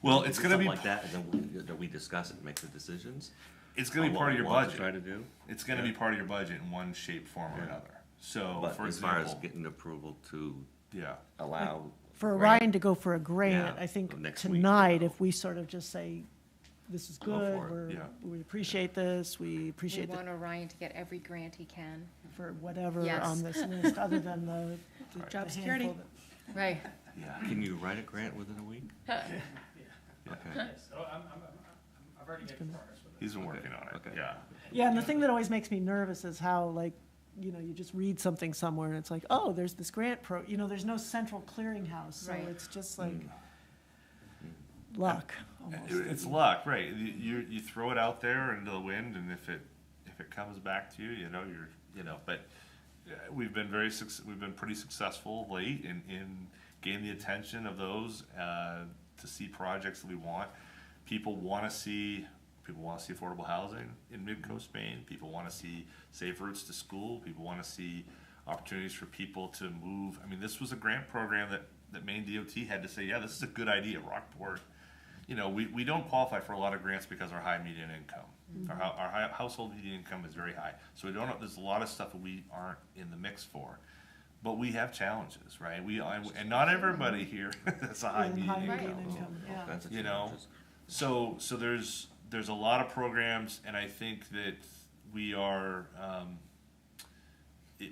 well, it's going to be something like that, and then we discuss it and make the decisions. It's going to be on part what of we your want budget. to try to do. It's going to be part of your budget in one shape, form, or Yeah. another. So, But for as far example, as getting approval to yeah, allow. For grant- Orion to go for a grant, Yeah, I think next week, tonight, if we sort of just say, this is Go good, for it, yeah. we appreciate this, we We appreciate want Orion to get every grant he can. for whatever Yes. on this list, other than the Job the security. handful that- Right. yeah. Can you write a grant within a week? Okay. So I've already made progress with it. He's been working on it. Okay. Yeah. Yeah, and the thing that always makes me nervous is how, like, you just read something somewhere and it's like, oh, there's this grant there's no central clearinghouse, so Right. it's just like luck, almost. It's luck, right? You throw it out there into the wind, and if it comes back to you, But we've been pretty successful of late in gaining the attention of those to see projects that we want. People want to see affordable housing in Mid-Coast Maine. People want to see safe routes to school. People want to see opportunities for people to move. I mean, this was a grant program that Maine DOT had to say, yeah, this is a good idea. Rockport, you know, we don't qualify for a lot of grants because our high median income. Our household median income is very high, so we don't, there's a lot of stuff that we aren't in the mix for. But we have challenges, right? And not everybody here has a high And median high income. median income, yeah. That's a You know, challenge. so there's a lot of programs, and I think that we are,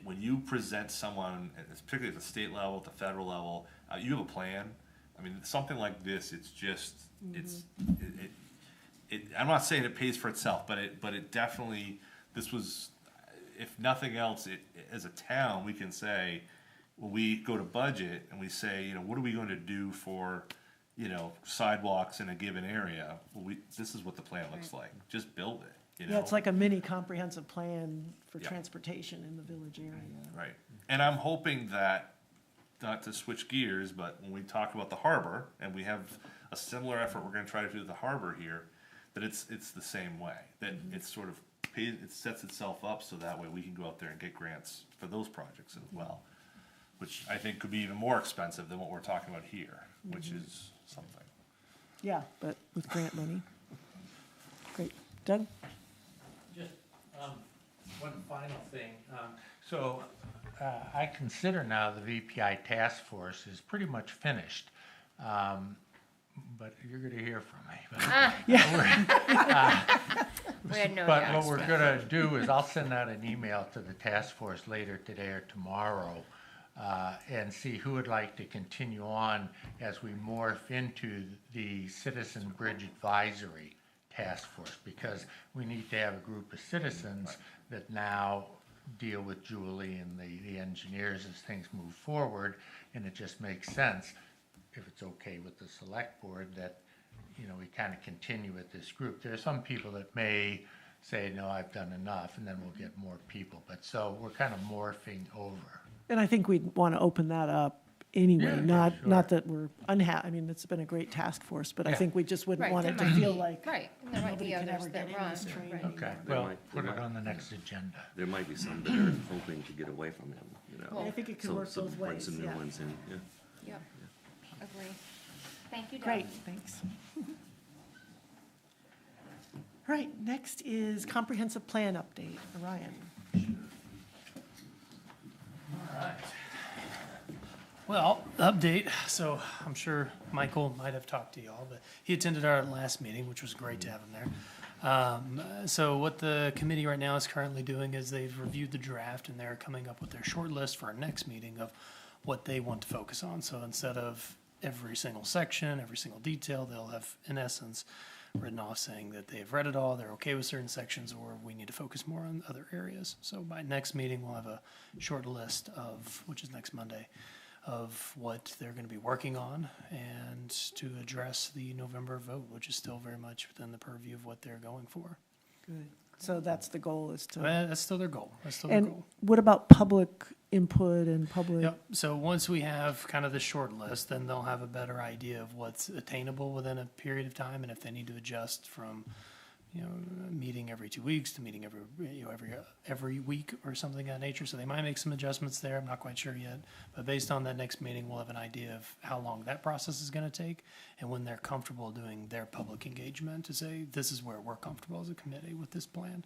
when you present someone, particularly at the state level, at the federal level, you have a plan. I mean, something like this, it's just, I'm not saying it pays for itself, but it definitely, this was, if nothing else, as a town, we can say, when we go to budget and we say, you know, what are we going to do for, you know, sidewalks in a given area? Well, this is what the plan looks like. Just build it, you know? Yeah, it's like a mini comprehensive plan for Yeah. transportation in the village area. Right. And I'm hoping that, not to switch gears, but when we talk about the harbor, and we have a similar effort we're gonna try to do with the harbor here, that it's the same way. That it's sort of it sets itself up so that way we can go out there and get grants for those projects as well. Which I think could be even more expensive than what we're talking about here, which is something. Yeah, but with grant money. Great. Doug? Just one final thing. So I consider now the VPI task force is pretty much finished. But you're going to hear from me. We had no But doubts. what we're going to do is I'll send out an email to the task force later today or tomorrow and see who would like to continue on as we morph into the Citizen Bridge Advisory Task Force, because we need to have a group of citizens that now deal with Julie and the engineers as things move forward, and it just makes sense, if it's okay with the select board, that, you know, we kind of continue with this group. There are some people that may say, no, I've done enough, and then we'll get more people, but so we're kind of morphing over. And I think we'd want to open that up anyway, Yeah, not sure. that we're unhappy. I mean, it's been a great task force, but I Yeah. think we just wouldn't Right, want there it to might feel be- like Right, and there might nobody be can others ever that get in run, this training. right. Okay, There well, might- put there it might- on the next agenda. There might be some that are hoping to get away from him, you know. Well, I think it could So- work so both bring ways, some new yeah. ones in, yeah. Yep, agree. Thank you, Doug. Great, thanks. All right, next is comprehensive plan update. Orion. Well, update, so I'm sure Michael might have talked to y'all, but he attended our last meeting, which was great to have him there. So what the committee right now is currently doing is they've reviewed the draft and they're coming up with their short list for our next meeting of what they want to focus on. So instead of every single section, every single detail, they'll have, in essence, written off saying that they've read it all, they're okay with certain sections, or we need to focus more on other areas. So by next meeting, we'll have a short list of, which is next Monday, of what they're going to be working on and to address the November vote, which is still very much within the purview of what they're going for. Good. So that's the goal, is to, That's still their goal. That's still their and goal. what about public input and public? Yep. So once we have kind of the short list, then they'll have a better idea of what's attainable within a period of time, and if they need to adjust from, you know, a meeting every 2 weeks to meeting every week or something of that nature. So they might make some adjustments there. I'm not quite sure yet, but based on that next meeting, we'll have an idea of how long that process is going to take, and when they're comfortable doing their public engagement to say this is where we're comfortable as a committee with this plan.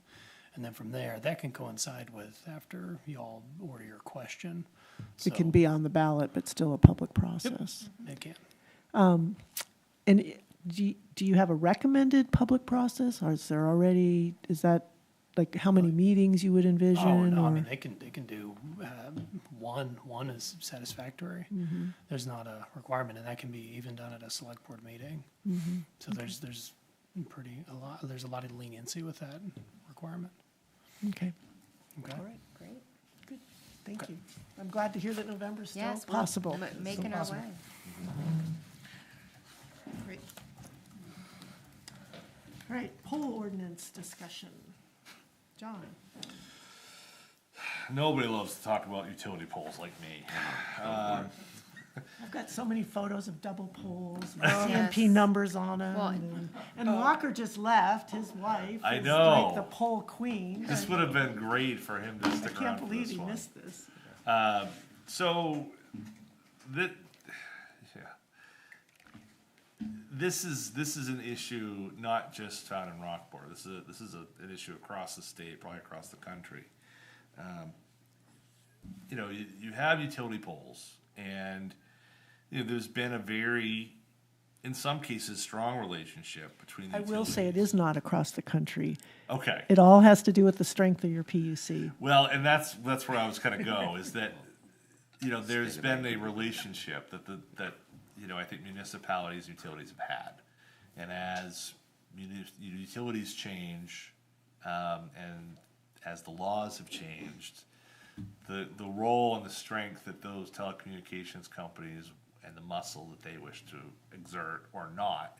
And then from there, that can coincide with after y'all order your question. It can So be on the ballot, but still a public process. it can. And do you have a recommended public process, or is there already, is that, like, how many meetings you would envision? Oh, no, I or- mean, they can do, one is satisfactory. Mm-hmm. There's not a requirement, and that can be even done at a select board meeting. Mm-hmm. So there's there's a lot of leniency with that requirement. Okay, Okay. all right, Great. good, thank you. I'm glad to hear that November's still Yes, well, possible. making our possible. way. Great. All right, poll ordinance discussion. John? Nobody loves to talk about utility poles like me. I've got so many photos of double poles, with Yes. CMP numbers on them, Well, and Walker just left, his wife I is know. like the pole queen. This would have been great for him to I stick around can't for believe this he one. missed this. So, that, yeah. this is an issue not just found in Rockport. This is an issue across the state, probably across the country. You know, you have utility poles, and you know there's been a very, in some cases, strong relationship between the I will utilities. say it is not across the country. Okay. It all has to do with the strength of your PUC. Well, and that's where I was gonna go, is that, you know, there's been a relationship that you know, I think municipalities and utilities have had. And as utilities change, and as the laws have changed, the role and the strength that those telecommunications companies and the muscle that they wish to exert or not,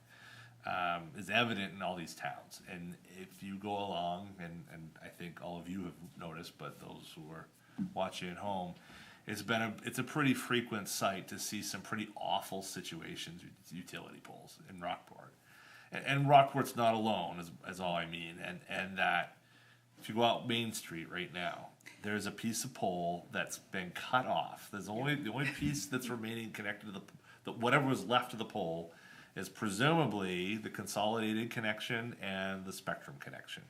is evident in all these towns. And if you go along, and I think all of you have noticed, but those who are watching at home, it's a pretty frequent sight to see some pretty awful situations with utility poles in Rockport. And Rockport's not alone, is all I mean. And that if you go out Main Street right now, there's a piece of pole that's been cut off. The only piece that's remaining connected to the whatever was left of the pole is presumably the consolidated connection and the Spectrum connection.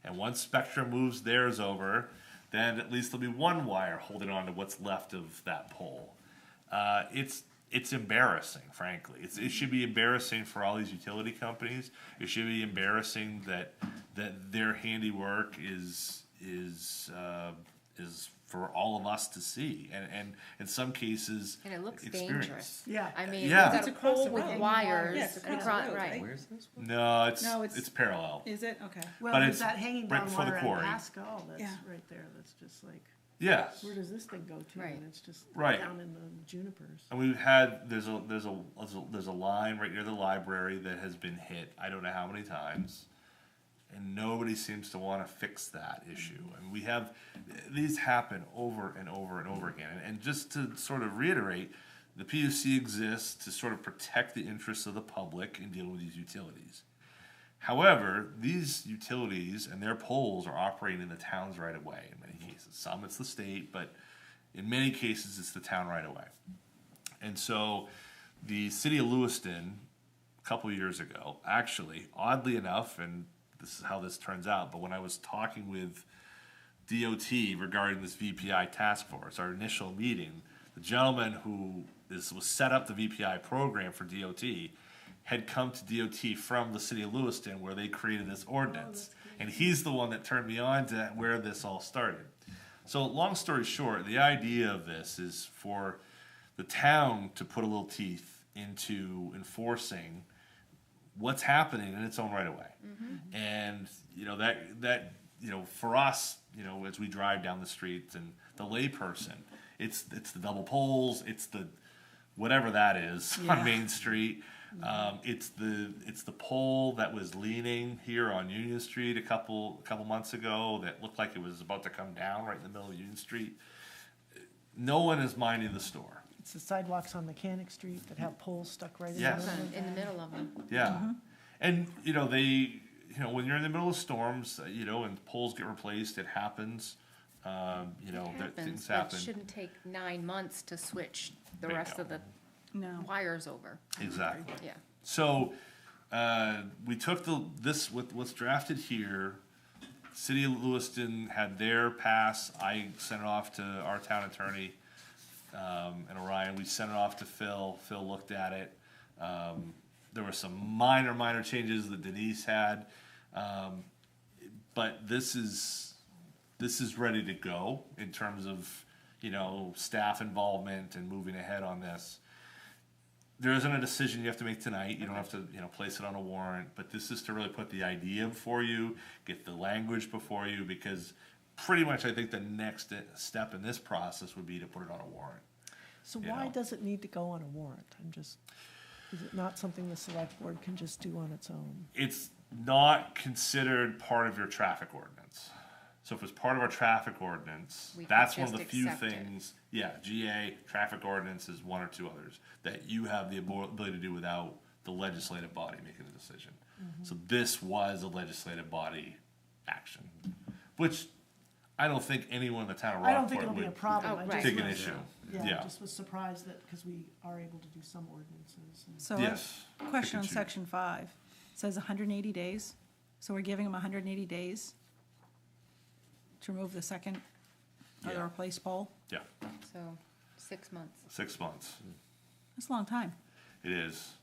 And once Spectrum moves theirs over, then at least there'll be one wire holding on to what's left of that pole. It's embarrassing, frankly. It should be embarrassing for all these utility companies. It should be embarrassing that their handiwork is for all of us to see, and in some cases, And it looks experience. dangerous. Yeah. I mean, Yeah. you've It's got a across pole the with road. wires, Yes, across the road, right? Where's this one? No, No, it's parallel. Is it? Okay. Well, But there's it's that hanging right down before the wire at quarry. Pascal, that's Yeah. right there, that's just like, Yes. where does this thing go to? Right. And it's just Right. down in the junipers. And we've had there's a line right near the library that has been hit. I don't know how many times, and nobody seems to want to fix that issue. And we have these happen over and over and over again. And just to sort of reiterate, the PUC exists to sort of protect the interests of the public in dealing with these utilities. However, these utilities and their poles are operating in the town's right of way in many cases. Some it's the state, but in many cases it's the town right of way. And so the city of Lewiston, a couple of years ago, actually, oddly enough, and this is how this turns out, but when I was talking with DOT regarding this VPI task force, our initial meeting, the gentleman who was set up the VPI program for DOT had come to DOT from the city of Lewiston where they created this ordinance. And he's the one that turned me on to where this all started. So long story short, the idea of this is for the town to put a little teeth into enforcing what's happening in its own right of way. And, you know, that, you know, for us, you know, as we drive down the streets and the layperson, it's the double poles, it's the, whatever that is on Main Street. It's the pole that was leaning here on Union Street a couple months ago that looked like it was about to come down right in the middle of Union Street. No one is minding the store. It's the sidewalks on Mechanic Street that have poles stuck right in the Yes. middle of In the that. middle of them. Yeah. And, you know, when you're in the middle of storms, you know, and poles get replaced, it happens. You know, that things happen. It shouldn't take 9 months to switch the Bingo. rest of the No. wires over. Exactly. Yeah. So, we took this with what's drafted here. City of Lewiston had their pass. I sent it off to our town attorney, and Orion. We sent it off to Phil. Phil looked at it. There were some minor changes that Denise had. But this is ready to go in terms of, you know, staff involvement and moving ahead on this. There isn't a decision you have to make tonight. You don't have to, you know, place it on a warrant, but this is to really put the idea before you, get the language before you, because pretty much I think the next step in this process would be to put it on a warrant. So You why know. does it need to go on a warrant? Is it not something the select board can just do on its own? It's not considered part of your traffic ordinance. So if it's part of our traffic ordinance, We could that's one of the just few accept it. things, yeah, GA, traffic ordinance is one or two others, that you have the ability to do without the legislative body making a decision. So this was a legislative body action, which I don't think anyone in the town of I don't think Rockport it'll be a would problem. Oh, I right. just take an meant- issue. Yeah, Yeah. I just was surprised that, because we are able to do some ordinances. and- So, Yes. question on Pick and choose. section 5, it says 180 days, so we're giving them 180 days to remove the second or the Yeah. replace pole? Yeah, So, 6 months. 6 months. That's a long time. It is.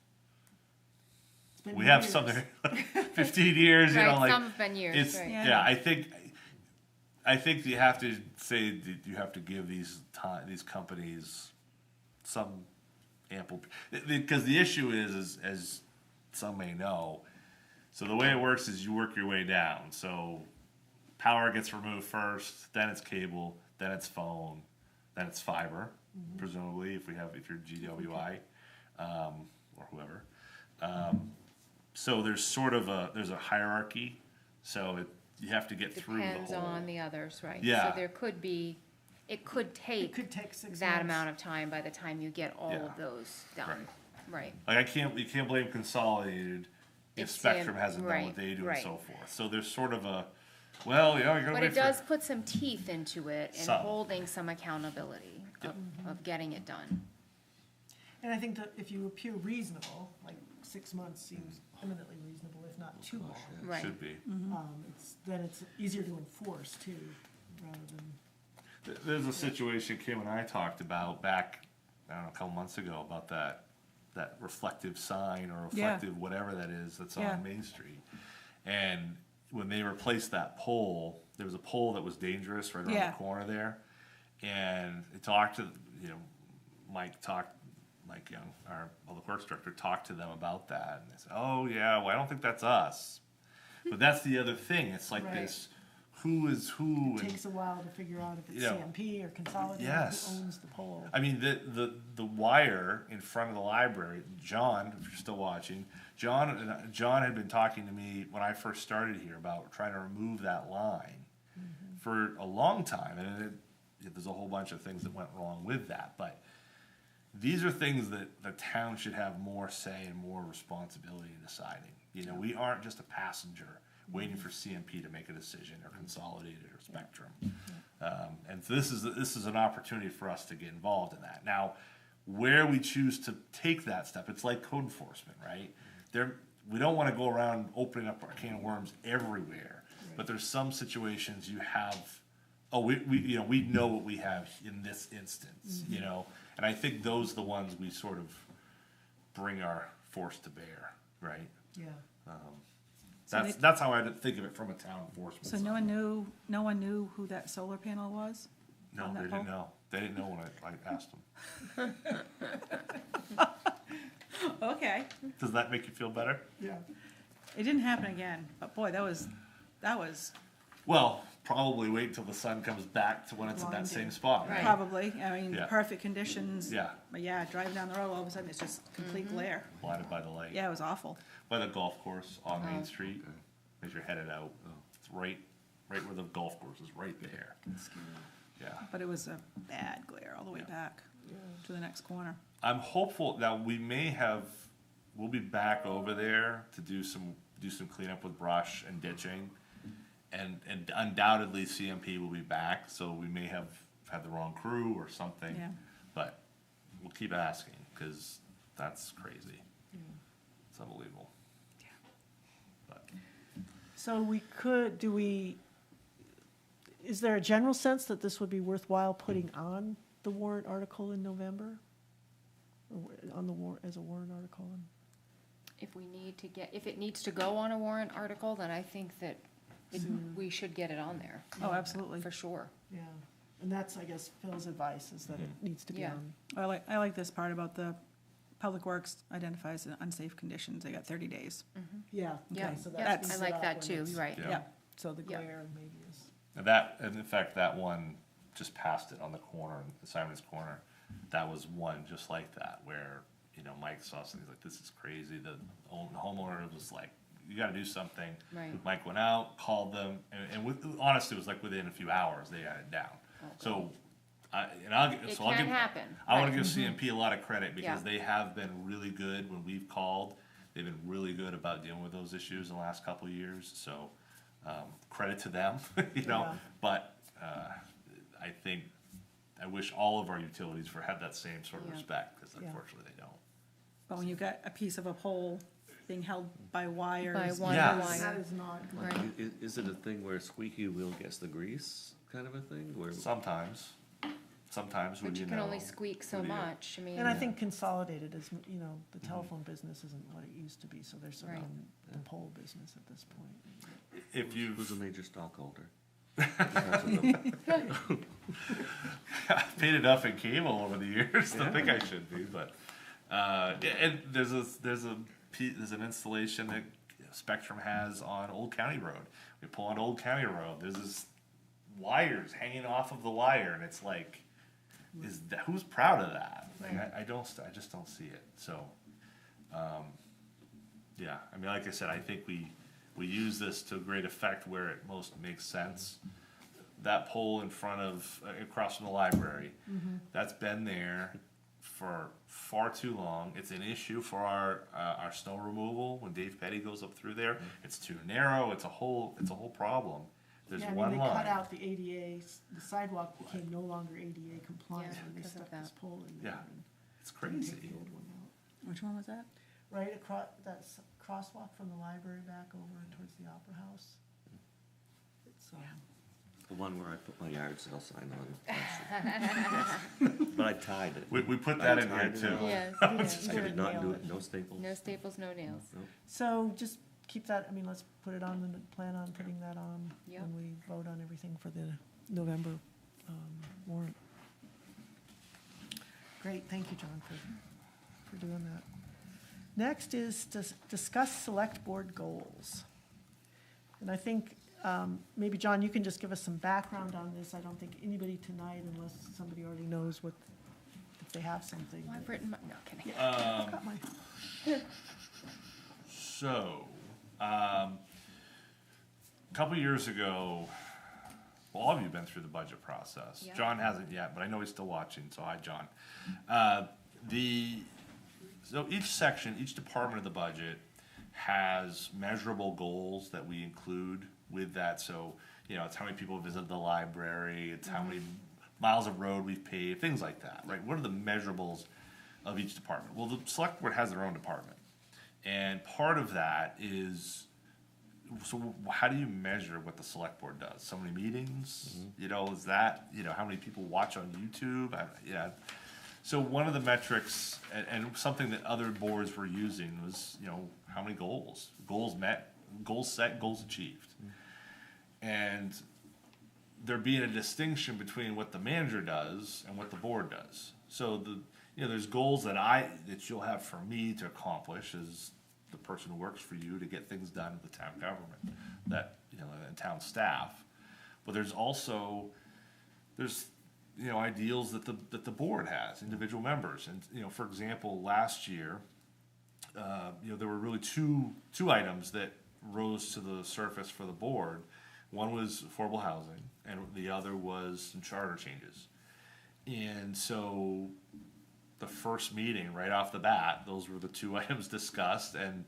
It's been We have years. some that are 15 years, you know, Right, like. some have been years, It's, right. Yeah. yeah, I think you have to say that you have to give these companies some ample, because the issue is, as some may know, so the way it works is you work your way down. So power gets removed first, then it's cable, then it's phone, then it's fiber, presumably, if you're GWI, or whoever. So there's sort of there's a hierarchy, so you have to get through the whole. Depends on the others, right? Yeah. So there could be, it could It take could take 6 that months. amount of time by the time you get all Yeah. of those done. Right. Like you can't blame Consolidated if It's, Spectrum hasn't done what right, they do and right. so forth. So there's sort of well, you're gonna But wait it for. does put some teeth into it and Some. holding some accountability of getting it done. And I think that if you appear reasonable, like 6 months seems eminently reasonable, if not too long. Right. Should be. Then it's easier to enforce too, rather than. There's a situation Kim and I talked about back, I don't know, a couple months ago about that reflective sign or Yeah. reflective whatever that is that's Yeah. on Main Street. And when they replaced that pole, there was a pole that was dangerous right around Yeah. the corner there. And it talked to, Mike Young, our public works director, talked to them about that. And they said, oh yeah, well, I don't think that's us. But that's the other thing. It's like Right. this, who is who? It and- takes a while to figure out if it's You know, CMP or Consolidated, yes. who owns the pole. I mean, the wire in front of the library, John, if you're still watching, John had been talking to me when I first started here about trying to remove that line for a long time, and there's a whole bunch of things that went wrong with that, but these are things that the town should have more say and more responsibility in deciding. You know, we aren't just a passenger waiting for CMP to make a decision, or Consolidated, or Spectrum. And so this is an opportunity for us to get involved in that. Now, where we choose to take that step, it's like code enforcement, right? We don't want to go around opening up our can of worms everywhere, but there's some situations you have. Oh, we know what we have in this instance, you know, and I think those are the ones we sort of bring our force to bear, right? Yeah. That's how I think of it from a town enforcement. So side. no one knew who that solar panel was? No, on they that didn't pole? know. They didn't know when I asked them. Okay. Does that make you feel better? Yeah. It didn't happen again, but boy, that was, Well, probably wait until the sun comes back to when it's at that same spot, right? probably, I mean, Yeah. perfect conditions. Yeah. But yeah, driving down the road, all of a sudden, it's just complete glare. Blinded by the light. Yeah, it was awful. By the golf course on Main Street, as you're headed out. It's right where the golf course is, right there. Yeah. But it was a bad glare all the way back to the next corner. I'm hopeful that we'll be back over there to do some cleanup with brush and ditching. And undoubtedly CMP will be back, so we may have had the wrong crew or something. Yeah. But we'll keep asking, because that's crazy. It's unbelievable. But So is there a general sense that this would be worthwhile putting on the warrant article in November? Or on the warrant, as a warrant article? If it needs to go on a warrant article, then I think that we should get it on there. Oh, absolutely. For sure. Yeah, and that's, I guess, Phil's advice, is that it needs to be Yeah. on. I like this part about the Public Works identifies the unsafe conditions. They got 30 days. Yeah, Yeah, okay, so yeah, that I speeds it like up that when too, it's- right. Yeah. Yeah. So the Yeah. glare maybe is. and in fact, that one just passed it on the corner, the Simon's Corner. That was one just like that, where, Mike saw something, he's like, this is crazy. The homeowner was like, you gotta do something. Right. Mike went out, called them, and honestly, it was like within a few hours, they had it down. So, I'll It give. can happen. I wanna right. give CMP a lot of credit, because Yeah. they have been really good when we've called. They've been really good about dealing with those issues in the last couple of years, so, credit to them, Yeah. but, I think I wish all of our utilities had that same sort of Yeah. respect, because Yeah. unfortunately they don't. But when you've got a piece of a pole being held by wires. By one Yes. That wire. is not good. Right. Is it a thing where squeaky wheel gets the grease kind of a thing, where? Sometimes when But you you know. can only squeak so who do you- much, I mean. And I think consolidated is, you know, the telephone business isn't what it used to be, so they're sort of Right. in the pole business at this point. If you've. Who's a major stockholder? Because of the- I've paid enough in cable over the years to think I should be, but yeah, and there's an installation that Spectrum has on Old County Road. We pull on Old County Road. There's this wires hanging off of the wire, and it's like, who's proud of that? Like, I just don't see it. So, yeah, I mean, like I said, I think we use this to great effect where it most makes sense. That pole in front of, across from the library, that's been there for far too long. It's an issue for our snow removal when Dave Petty goes up through there. It's too narrow. It's a whole problem. There's Yeah, I one mean, they cut line. out the ADA, the sidewalk became no longer ADA compliant, Yeah, and they because of stuck this that. pole in there. Yeah. and It's didn't take crazy. the old one out. Which one was that? Right across, crosswalk from the library back over towards the Opera House. It's, The one where I put my yard sale sign on. But I tied it. We put that I in here tied it too. up. Yes, you yes. I didn't did not nail do it. it, no staples. No staples, no nails. No. So just keep that, I mean, let's put it on, plan on putting that on Yep. when we vote on everything for the November warrant. Great, thank you, John, for doing that. Next is to discuss select board goals. And I think, maybe, John, you can just give us some background on this. I don't think anybody tonight, unless somebody already knows what, if they have something. Well, I've written my, no, kidding. I've got my, So, a couple years ago, well, all of you have been through the budget process. Yeah. John hasn't yet, but I know he's still watching, so hi, John. So each section, each department of the budget has measurable goals that we include with that. So, you know, it's how many people visit the library, it's how many miles of road we've paved, things like that, right? What are the measurables of each department? Well, the select board has their own department. And part of that is, so how do you measure what the select board does? So many meetings, you know, is that, you know, how many people watch on YouTube? Yeah. So one of the metrics, and something that other boards were using was, you know, how many goals? Goals met, goals set, goals achieved. And there being a distinction between what the manager does and what the board does. So you know, there's goals that you'll have for me to accomplish as the person who works for you to get things done with the town government, that, you know, and town staff. But there's also, you know, ideals that the board has, individual members. And, you know, for example, last year, you know, there were really two items that rose to the surface for the board. One was affordable housing, and the other was some charter changes. And so the first meeting, right off the bat, those were the two items discussed, and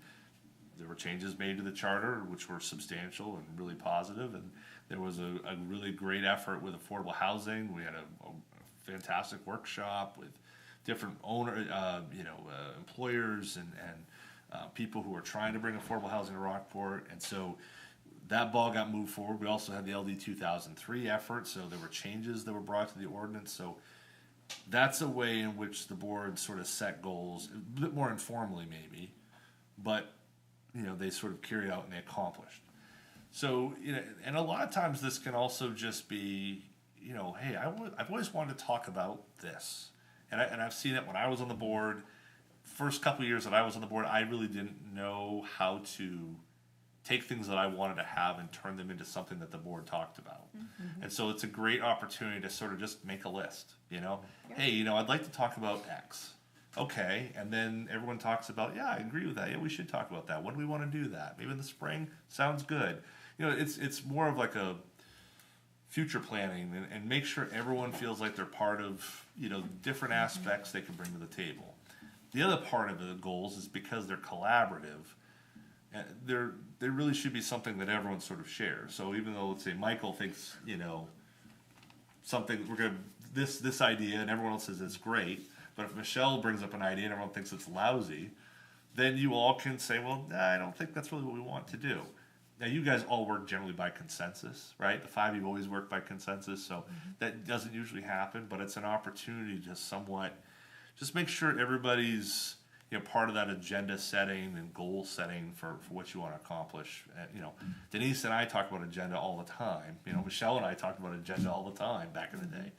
there were changes made to the charter, which were substantial and really positive, and there was a really great effort with affordable housing. We had a fantastic workshop with different employers and people who are trying to bring affordable housing to Rockport, and so that ball got moved forward. We also had the LD 2003 effort, so there were changes that were brought to the ordinance. So that's a way in which the board sort of set goals, a bit more informally maybe, but, you know, they sort of carried out and they accomplished. So, you know, and a lot of times this can also just be, you know, hey, I've always wanted to talk about this. And I've seen it when I was on the board. First couple of years that I was on the board, I really didn't know how to take things that I wanted to have and turn them into something that the board talked about. And so it's a great opportunity to sort of just make a list, you know? Hey, you know, I'd like to talk about X. Okay, and then everyone talks about, yeah, I agree with that. Yeah, we should talk about that. When do we want to do that? Maybe in the spring? Sounds good. You know, it's more of like a future planning and make sure everyone feels like they're part of, you know, different aspects they can bring to the table. The other part of the goals is because they're collaborative, they really should be something that everyone sort of shares. So even though, let's say, Michael thinks, you know, something, we're going to this idea and everyone else says it's great, but if Michelle brings up an idea and everyone thinks it's lousy, then you all can say, well, nah, I don't think that's really what we want to do. Now, you guys all work generally by consensus, right? The five of you always work by consensus, so that doesn't usually happen, but it's an opportunity to somewhat just make sure everybody's, you know, part of that agenda setting and goal setting for what you want to accomplish. You know, Denise and I talk about agenda all the time. You know, Michelle and I talked about agenda all the time back in the day.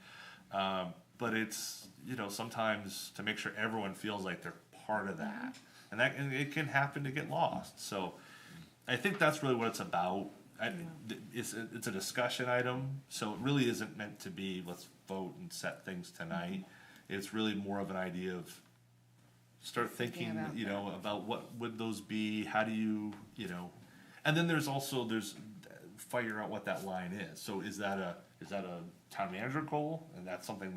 But it's, you know, sometimes to make sure everyone feels like they're part of that. And it can happen to get lost. So I think that's really what it's about. It's a discussion item, so it really isn't meant to be, let's vote and set things tonight. It's really more of an idea of start thinking, about you know, about what would those be, how do you, you know, and then there's figure out what that line is. So is that a town manager goal, and that's something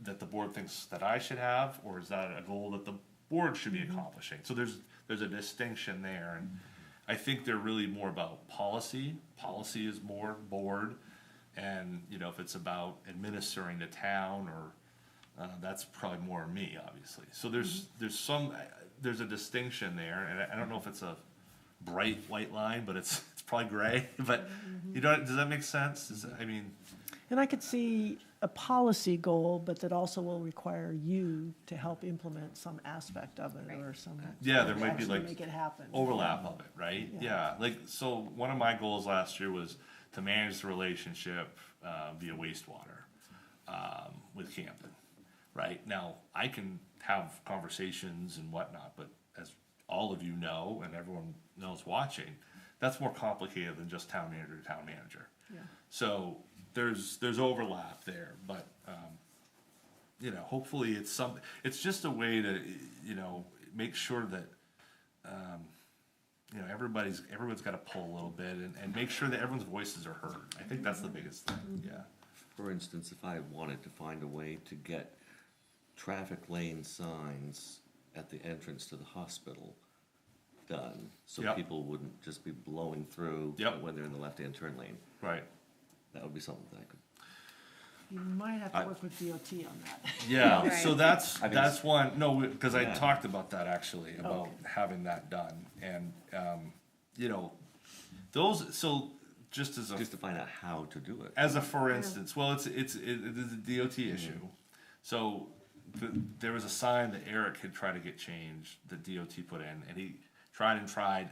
that the board thinks that I should have, or is that a goal that the board should be accomplishing? So there's a distinction there, and I think they're really more about policy. Policy is more board, and you know, if it's about administering the town, or that's probably more me, obviously. So there's a distinction there, and I don't know if it's a bright white line, but it's probably gray. But you know, does that make sense? And I could see a policy goal, but that also will require you to help implement some aspect of it, or some. Yeah, there might be actually like make it happen. overlap of it, right? Yeah, like, so one of my goals last year was to manage the relationship via wastewater with Camden, right? Now, I can have conversations and whatnot, but as all of you know, and everyone knows watching, that's more complicated than just town manager to town manager. Yeah. So there's overlap there, but you know, hopefully it's just a way to, you know, make sure that you know, everyone's got to pull a little bit and make sure that everyone's voices are heard. I think that's the biggest thing. Yeah. For instance, if I wanted to find a way to get traffic lane signs at the entrance to the hospital done, so Yep. people wouldn't just be blowing through Yep. when they're in the left-hand turn lane, Right. that would be something that I could. You might have to work with DOT on that. Yeah, Right. so that's I mean, one, no, because I Yeah. talked about that actually, about Okay. having that done, and, you know, those, so just as Just to find out how to do it. as a for instance, well, it is a DOT issue. So, there was a sign that Eric had tried to get changed, that DOT put in, and he tried,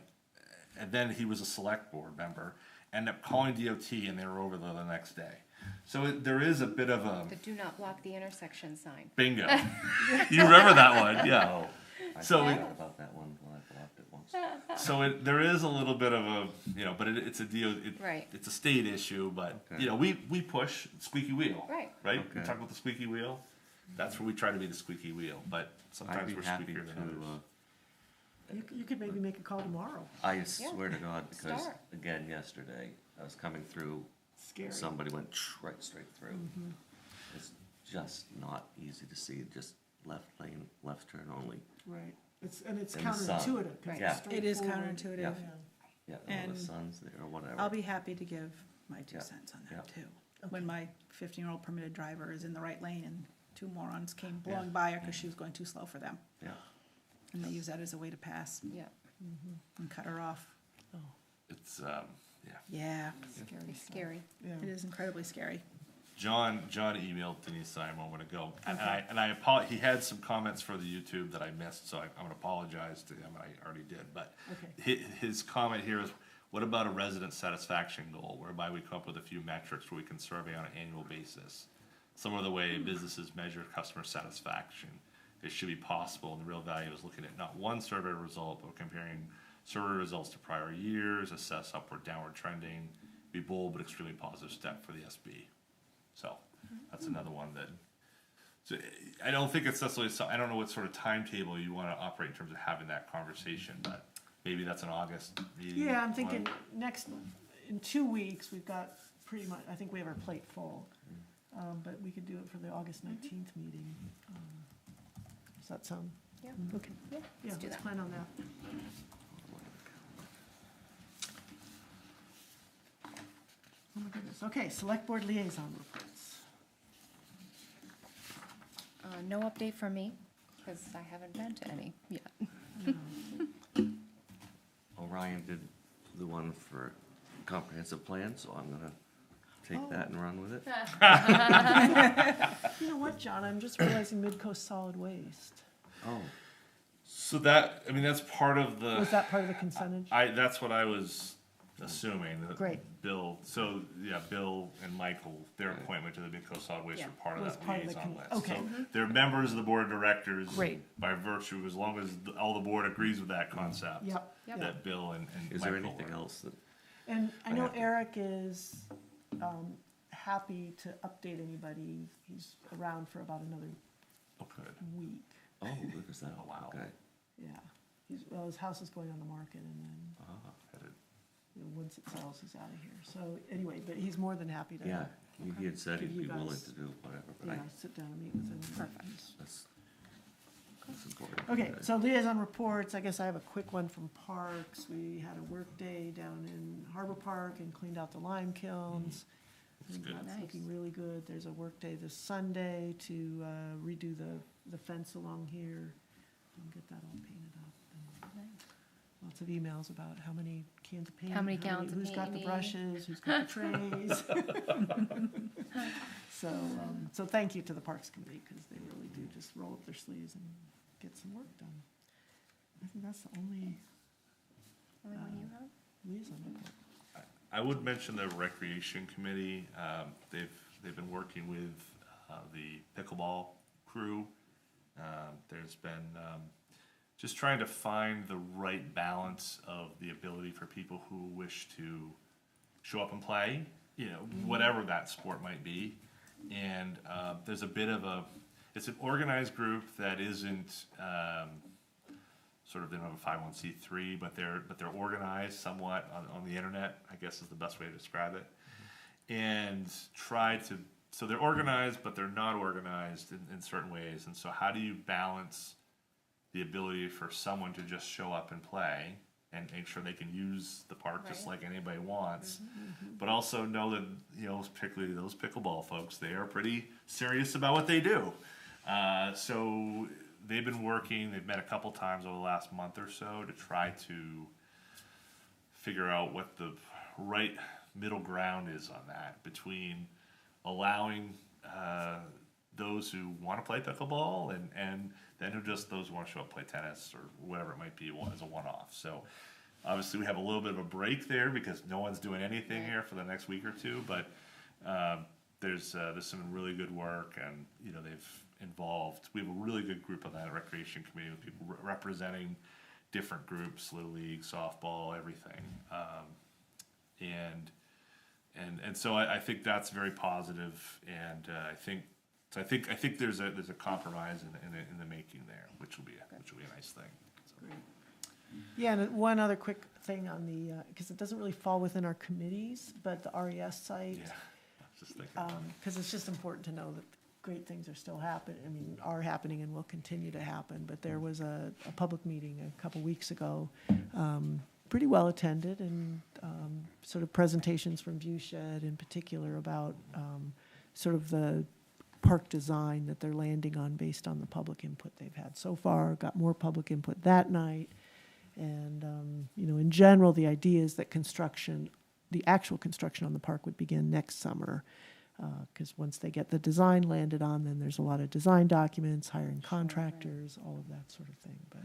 and then he was a select board member, ended up calling DOT, and they were over there the next day. So there is a bit of a The do not block the intersection sign. bingo. You remember that one, yeah. Oh, I So forgot about that one, well, I blocked it once. So there is a little bit of a, you know, but it's a Right. it's a state issue, but, Okay. you know, we push squeaky wheel. Right. Right? We Okay. talk about the squeaky wheel, that's where we try to be the squeaky wheel, but I'd sometimes be we're happy squeakier than to, others. You could maybe make a call tomorrow. I swear to God, because, start. again, yesterday, I was coming through, Scary. somebody went right straight through. It's just not easy to see, just left lane, left turn only. Right. It's In the sun. counterintuitive. 'cause Yeah. it's It is straightforward. counterintuitive. Yeah, or the And sun's there, or whatever. I'll be happy to give my 2 Yeah. cents on Yeah. that too. When my 15-year-old permitted driver is in the right lane and 2 morons came blowing by her because she was going too slow for them. Yeah. And they use that as a way to pass Yeah, and cut her off. It's, yeah. Yeah, scary. Yeah. it is incredibly scary. John emailed Denise and I a moment ago, and I he had some comments for the YouTube that I missed, so I'm gonna apologize to him, I already did, but Okay. his comment here is, what about a resident satisfaction goal, whereby we come up with a few metrics where we can survey on an annual basis? Similar to the way businesses measure customer satisfaction, it should be possible, and the real value is looking at not one survey result, but comparing survey results to prior years, assess upward, downward trending, be bold but extremely positive step for the SB. So, that's another one that, so I don't think it's necessarily, I don't know what sort of timetable you wanna operate in terms of having that conversation, but maybe that's an August meeting. Yeah, I'm thinking in 2 weeks, we've got pretty much, I think we have our plate full. But we could do it for the August 19th meeting. Does that sound? Yeah. Okay. Yeah, Yeah, let's do let's that. plan on that. Oh my goodness. Okay, select board liaison reports. No update from me, because I haven't been to any yet. Orion did the one for comprehensive plan, so I'm gonna take that and run with it. You know what, John, I'm just realizing Midcoast Solid Waste. Oh, So that, I mean, that's part of the. Was that part of the consent agenda? That's what I was assuming. That Great. Bill, so, yeah, Bill and Michael, their appointment to the Midco Solid Waste Yeah. are part of Was that part of the liaison commi- list. okay. So they're members of the board of directors. Great. By virtue, as long as all the board agrees with that concept. Yep. Yep. That Bill and is there Michael anything were. else that, And I I know have to- Eric is happy to update anybody. He's around for about another Oh, good. week. oh, look at that, Oh, wow. okay. Yeah. Well, his house is going on the market, and then Headed. once it sells, he's out of here. So anyway, but he's more than happy to. Yeah, he had said Give he'd you be willing guys- to do whatever, but Yeah, sit down and meet with him. Perfect. that's important. Okay, so liaison reports, I guess I have a quick one from Parks. We had a work day down in Harbor Park and cleaned out the lime kilns. I think good. that's Nice. looking really good. There's a work day this Sunday to redo the fence along here and get that all painted up. And lots of emails about how many cans of paint. How many gallons of Who's paint got you the need. brushes, who's got the trays. So thank you to the Parks Committee, because they really do just roll up their sleeves and get some work done. I think that's the only Only one you have? liaison report. I would mention the recreation committee. They've been working with the pickleball crew. There's been just trying to find the right balance of the ability for people who wish to show up and play, whatever that sport might be. And there's a bit of it's an organized group that isn't sort of, they don't have a 501c3, but they're organized somewhat on the internet, I guess is the best way to describe it. And so they're organized, but they're not organized in certain ways. And so how do you balance the ability for someone to just show up and play and make sure they can use the park just Right. like anybody wants, but also know that, particularly those pickleball folks, they are pretty serious about what they do. So they've been working, they've met a couple times over the last month or so to try to figure out what the right middle ground is on that, between allowing those who want to play pickleball and then those who want to show up, play tennis or whatever it might be as a one-off. So obviously we have a little bit of a break there because no one's doing anything here for the next week or two, but there's some really good work, and they've involved. We have a really good group on that recreation committee with people representing different groups, Little League, softball, everything. And so I think that's very positive, and I think there's a compromise in the making there, which will be a nice thing. So. Yeah, and one other quick thing on the, because it doesn't really fall within our committees, but the RES site. Yeah, I was just thinking. Because it's just important to know that great things are still happening, are happening and will continue to happen. But there was a public meeting a couple weeks ago, pretty well attended, and sort of presentations from Viewshed in particular about sort of the park design that they're landing on based on the public input they've had so far. Got more public input that night. And, in general, the idea is that the actual construction on the park would begin next summer. Because once they get the design landed on, then there's a lot of design documents, hiring contractors, all of that sort of thing. But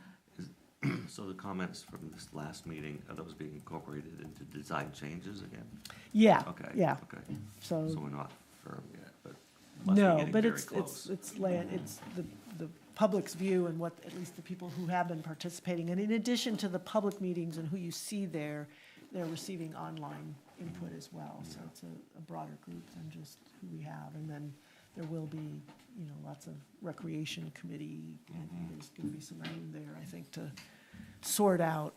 So the comments from this last meeting, are those being incorporated into design changes again? yeah, Okay. yeah. Okay, So so we're not firm yet, but must be no, getting but very it's close. it's the public's view and what at least the people who have been participating. And in addition to the public meetings and who you see there, they're receiving online input as well. So it's a broader group than just who we have. And then there will be, lots of recreation committee, and there's going to be some room there, I think, to sort out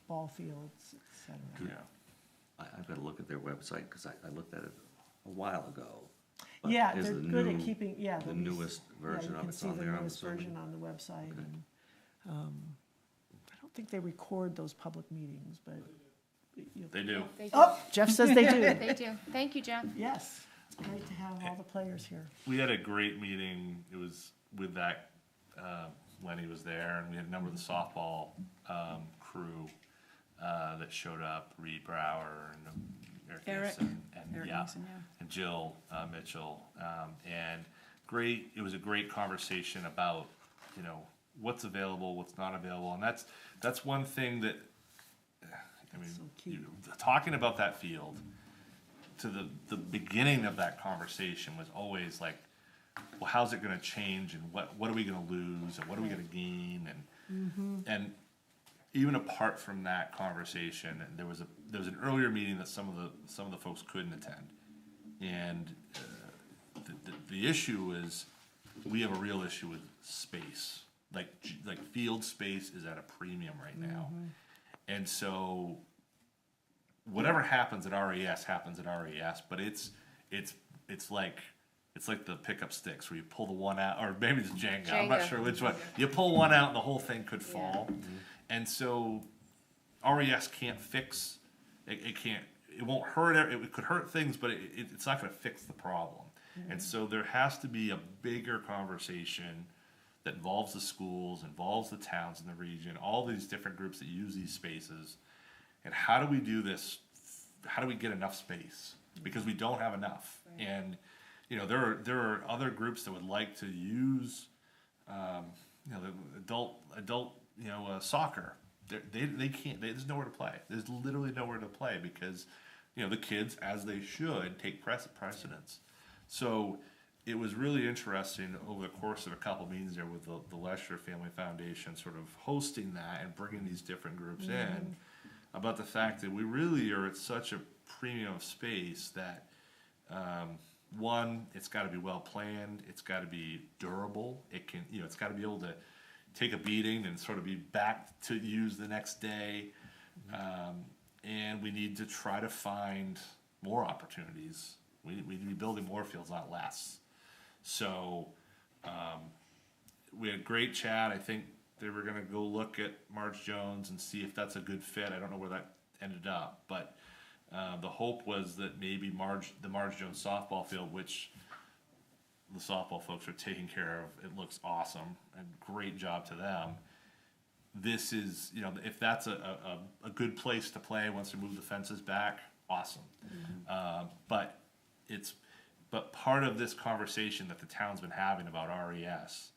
ball fields, et cetera. Yeah. I've got to look at their website, because I looked at it a while ago. But Yeah, is they're the good at new- keeping, yeah. The there'll be s- newest version yeah, of it's on there, You I'm can see the newest assuming. version on the website. Okay. And I don't think they record those public meetings, but. They do. They do. Oh, Jeff says they do. They do. Thank you, Jeff. Yes, it's great to have all the players here. We had a great meeting. It was with that, Lenny was there, and we had a number of the softball crew that showed up, Reed Brower and Eric. Gibson, Eric yeah, Mason, yeah. and Jill Mitchell, and great. It was a great conversation about, you know, what's available, what's not available, and that's one thing that, I mean, talking about that field to the beginning of that conversation was always like, well, how's it going to change, and what are we going to lose, and what are we going to gain, and even apart from that conversation, there was an earlier meeting that some of the folks couldn't attend, and the issue is we have a real issue with space, like field space is at a premium right now, and so whatever happens at RES happens at RES, but it's like the pickup sticks where you pull the one out, or maybe it's Jenga. I'm not sure which one. You pull one out and the whole thing could fall. And so RES can't fix, it can't, it won't hurt, it could hurt things, but it's not going to fix the problem. And so there has to be a bigger conversation that involves the schools, involves the towns in the region, all these different groups that use these spaces. And how do we do this? How do we get enough space? Because we don't have enough. And you know, there are other groups that would like to use, you know, the adult, you know, soccer. They can't. There's nowhere to play. There's literally nowhere to play because, you know, the kids, as they should, take precedence. So it was really interesting over the course of a couple meetings there with the Lesher Family Foundation, sort of hosting that and bringing these different groups in, about the fact that we really are at such a premium of space that. One, it's got to be well planned. It's got to be durable. It can, you know, it's got to be able to take a beating and sort of be back to use the next day. And we need to try to find more opportunities. We need to be building more fields, not less. So we had a great chat. I think they were going to go look at Marge Jones and see if that's a good fit. I don't know where that ended up, but. The hope was that maybe the Marge Jones softball field, which the softball folks are taking care of, it looks awesome, and great job to them. This is, you know, if that's a good place to play once we move the fences back, awesome. But part of this conversation that the town's been having about RES,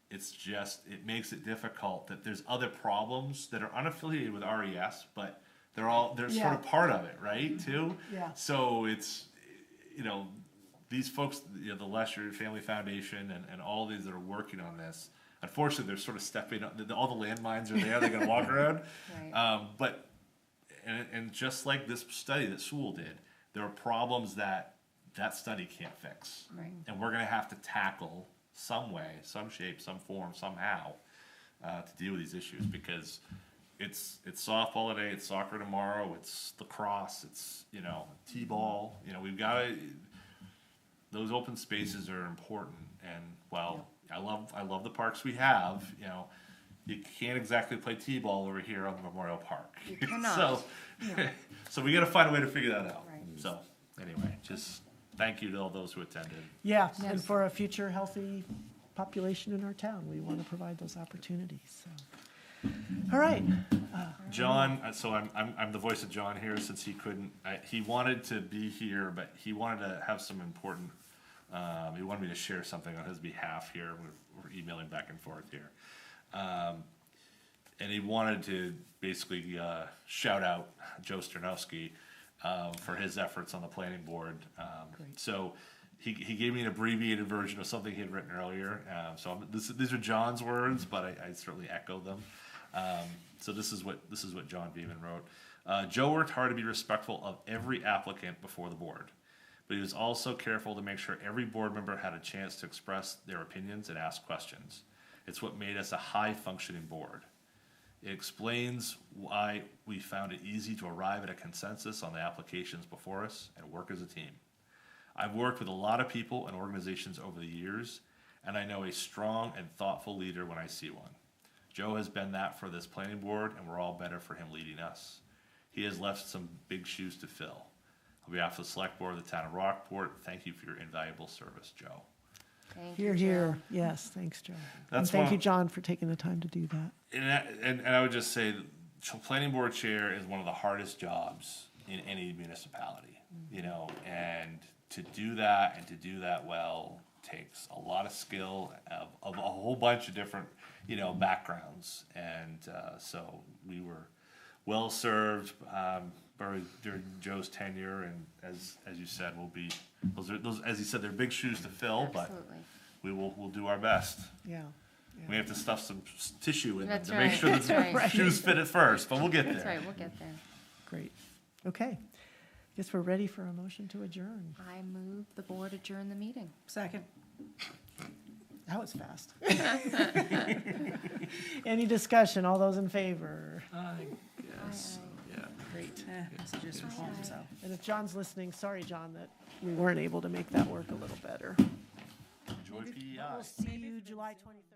it makes it difficult that there's other problems that are unaffiliated with RES, but they're sort of part of it, right, too? Yeah. So it's, you know, these folks, you know, the Lesher Family Foundation and all these that are working on this, unfortunately, they're sort of stepping up, all the landmines are there, they're gonna walk around. Right. But just like this study that Sewell did, there are problems that study can't fix. Right. And we're gonna have to tackle some way, some shape, some form, somehow, to deal with these issues, because it's softball today, it's soccer tomorrow, it's lacrosse, it's, you know, t-ball. You know, we've got to. Those open spaces are important, and I love the parks we have. You know, you can't exactly play t-ball over here on the Memorial Park. You cannot. So we got to find a way to figure that out. Right. So anyway, just thank you to all those who attended. Yeah, and for a future healthy population in our town, we want to provide those opportunities, so. All right. John, so I'm the voice of John here since he couldn't. He wanted to be here, but he wanted to have some important. He wanted me to share something on his behalf here. We're emailing back and forth here, and he wanted to basically shout out Joe Sternowski for his efforts on the planning board. So he gave me an abbreviated version of something he had written earlier. So these are John's words, but I certainly echo them. So this is what John Beeman wrote. Joe worked hard to be respectful of every applicant before the board, but he was also careful to make sure every board member had a chance to express their opinions and ask questions. It's what made us a high-functioning board. It explains why we found it easy to arrive at a consensus on the applications before us and work as a team. I've worked with a lot of people and organizations over the years, and I know a strong and thoughtful leader when I see one. Joe has been that for this planning board, and we're all better for him leading us. He has left some big shoes to fill. On behalf of the select board of the town of Rockport, thank you for your invaluable service, Joe. Thank you, Here, Joe. here. Yes, thanks, Joe. And That's thank one- you, John, for taking the time to do that. And I would just say, planning board chair is one of the hardest jobs in any municipality, you know, and to do that and to do that well takes a lot of skill of a whole bunch of different, you know, backgrounds. And so we were well served during Joe's tenure, and as you said, we'll be those as you said, they're big shoes to fill, but Absolutely. we'll do our best. Yeah. We have to stuff some tissue in them That's to make right, sure that that's the right. shoes fit at first, but we'll get there. That's right, we'll get there. Great. Okay. Guess we're ready for a motion to adjourn. I move the board adjourn the meeting. Second. That was fast. Any discussion? All those in favor? I guess, yeah. Great. Messages from home, so. And if John's listening, sorry, John, that we weren't able to make that work a little better. Enjoy PEI. We'll see you July 23rd.